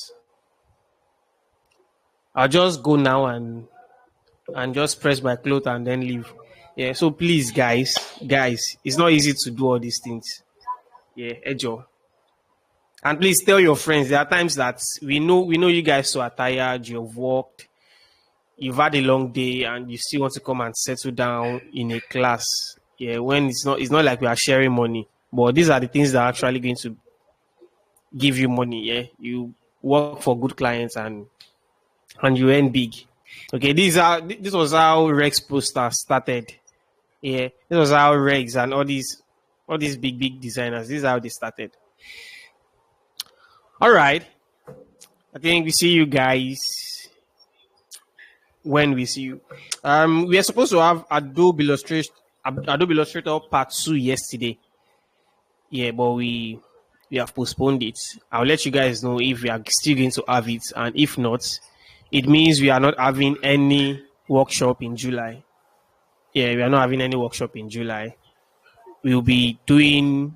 I'll just go now and just press my clothes and then leave. Yeah. So please, guys, it's not easy to do all these things. Yeah, Ejo. And please tell your friends. There are times that we know you guys so are tired, you've worked, you've had a long day, and you still want to come and settle down in a class. Yeah, when it's not like we are sharing money. But these are the things that are actually going to give you money. Yeah. You work for good clients and you earn big. Okay, this was how Rex Poster started. Yeah. This was how Rex and all these big designers, this is how they started. All right. I think we see you guys when we see you. We are supposed to have Adobe Illustrator Part 2 yesterday. Yeah, but we have postponed it. I'll let you guys know if we are still going to have it, and if not, it means we are not having any workshop in July. Yeah, we are not having any workshop in July. We'll be doing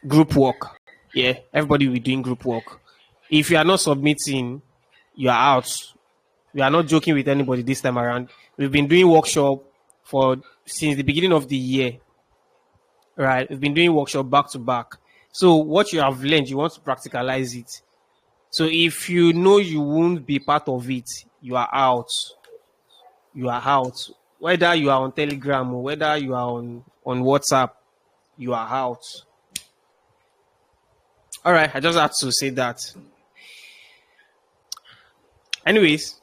group work. Yeah, everybody will be doing group work. If you are not submitting, you are out. We are not joking with anybody this time around. We've been doing workshop for since the beginning of the year, right? We've been doing workshop back to back. So what you have learned, you want to practicalize it. So if you know you won't be part of it, you are out. You are out. Whether you are on Telegram or whether you are on WhatsApp, you are out. All right, I just had to say that. Anyways,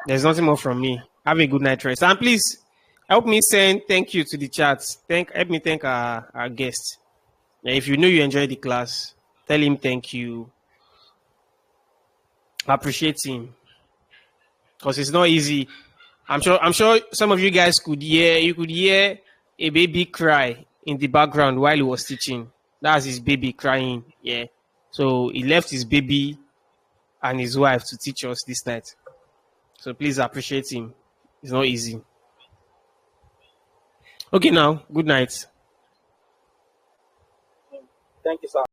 there's nothing more from me. Have a good night rest. And please help me send thank you to the chat. Help me thank our guest. If you know you enjoyed the class, tell him thank you. Appreciate him. Because it's not easy. I'm sure some of you guys could hear a baby cry in the background while he was teaching. That's his baby crying. Yeah. So he left his baby and his wife to teach us this night. So please appreciate him. It's not easy. Okay, now, good night. Thank you, sir.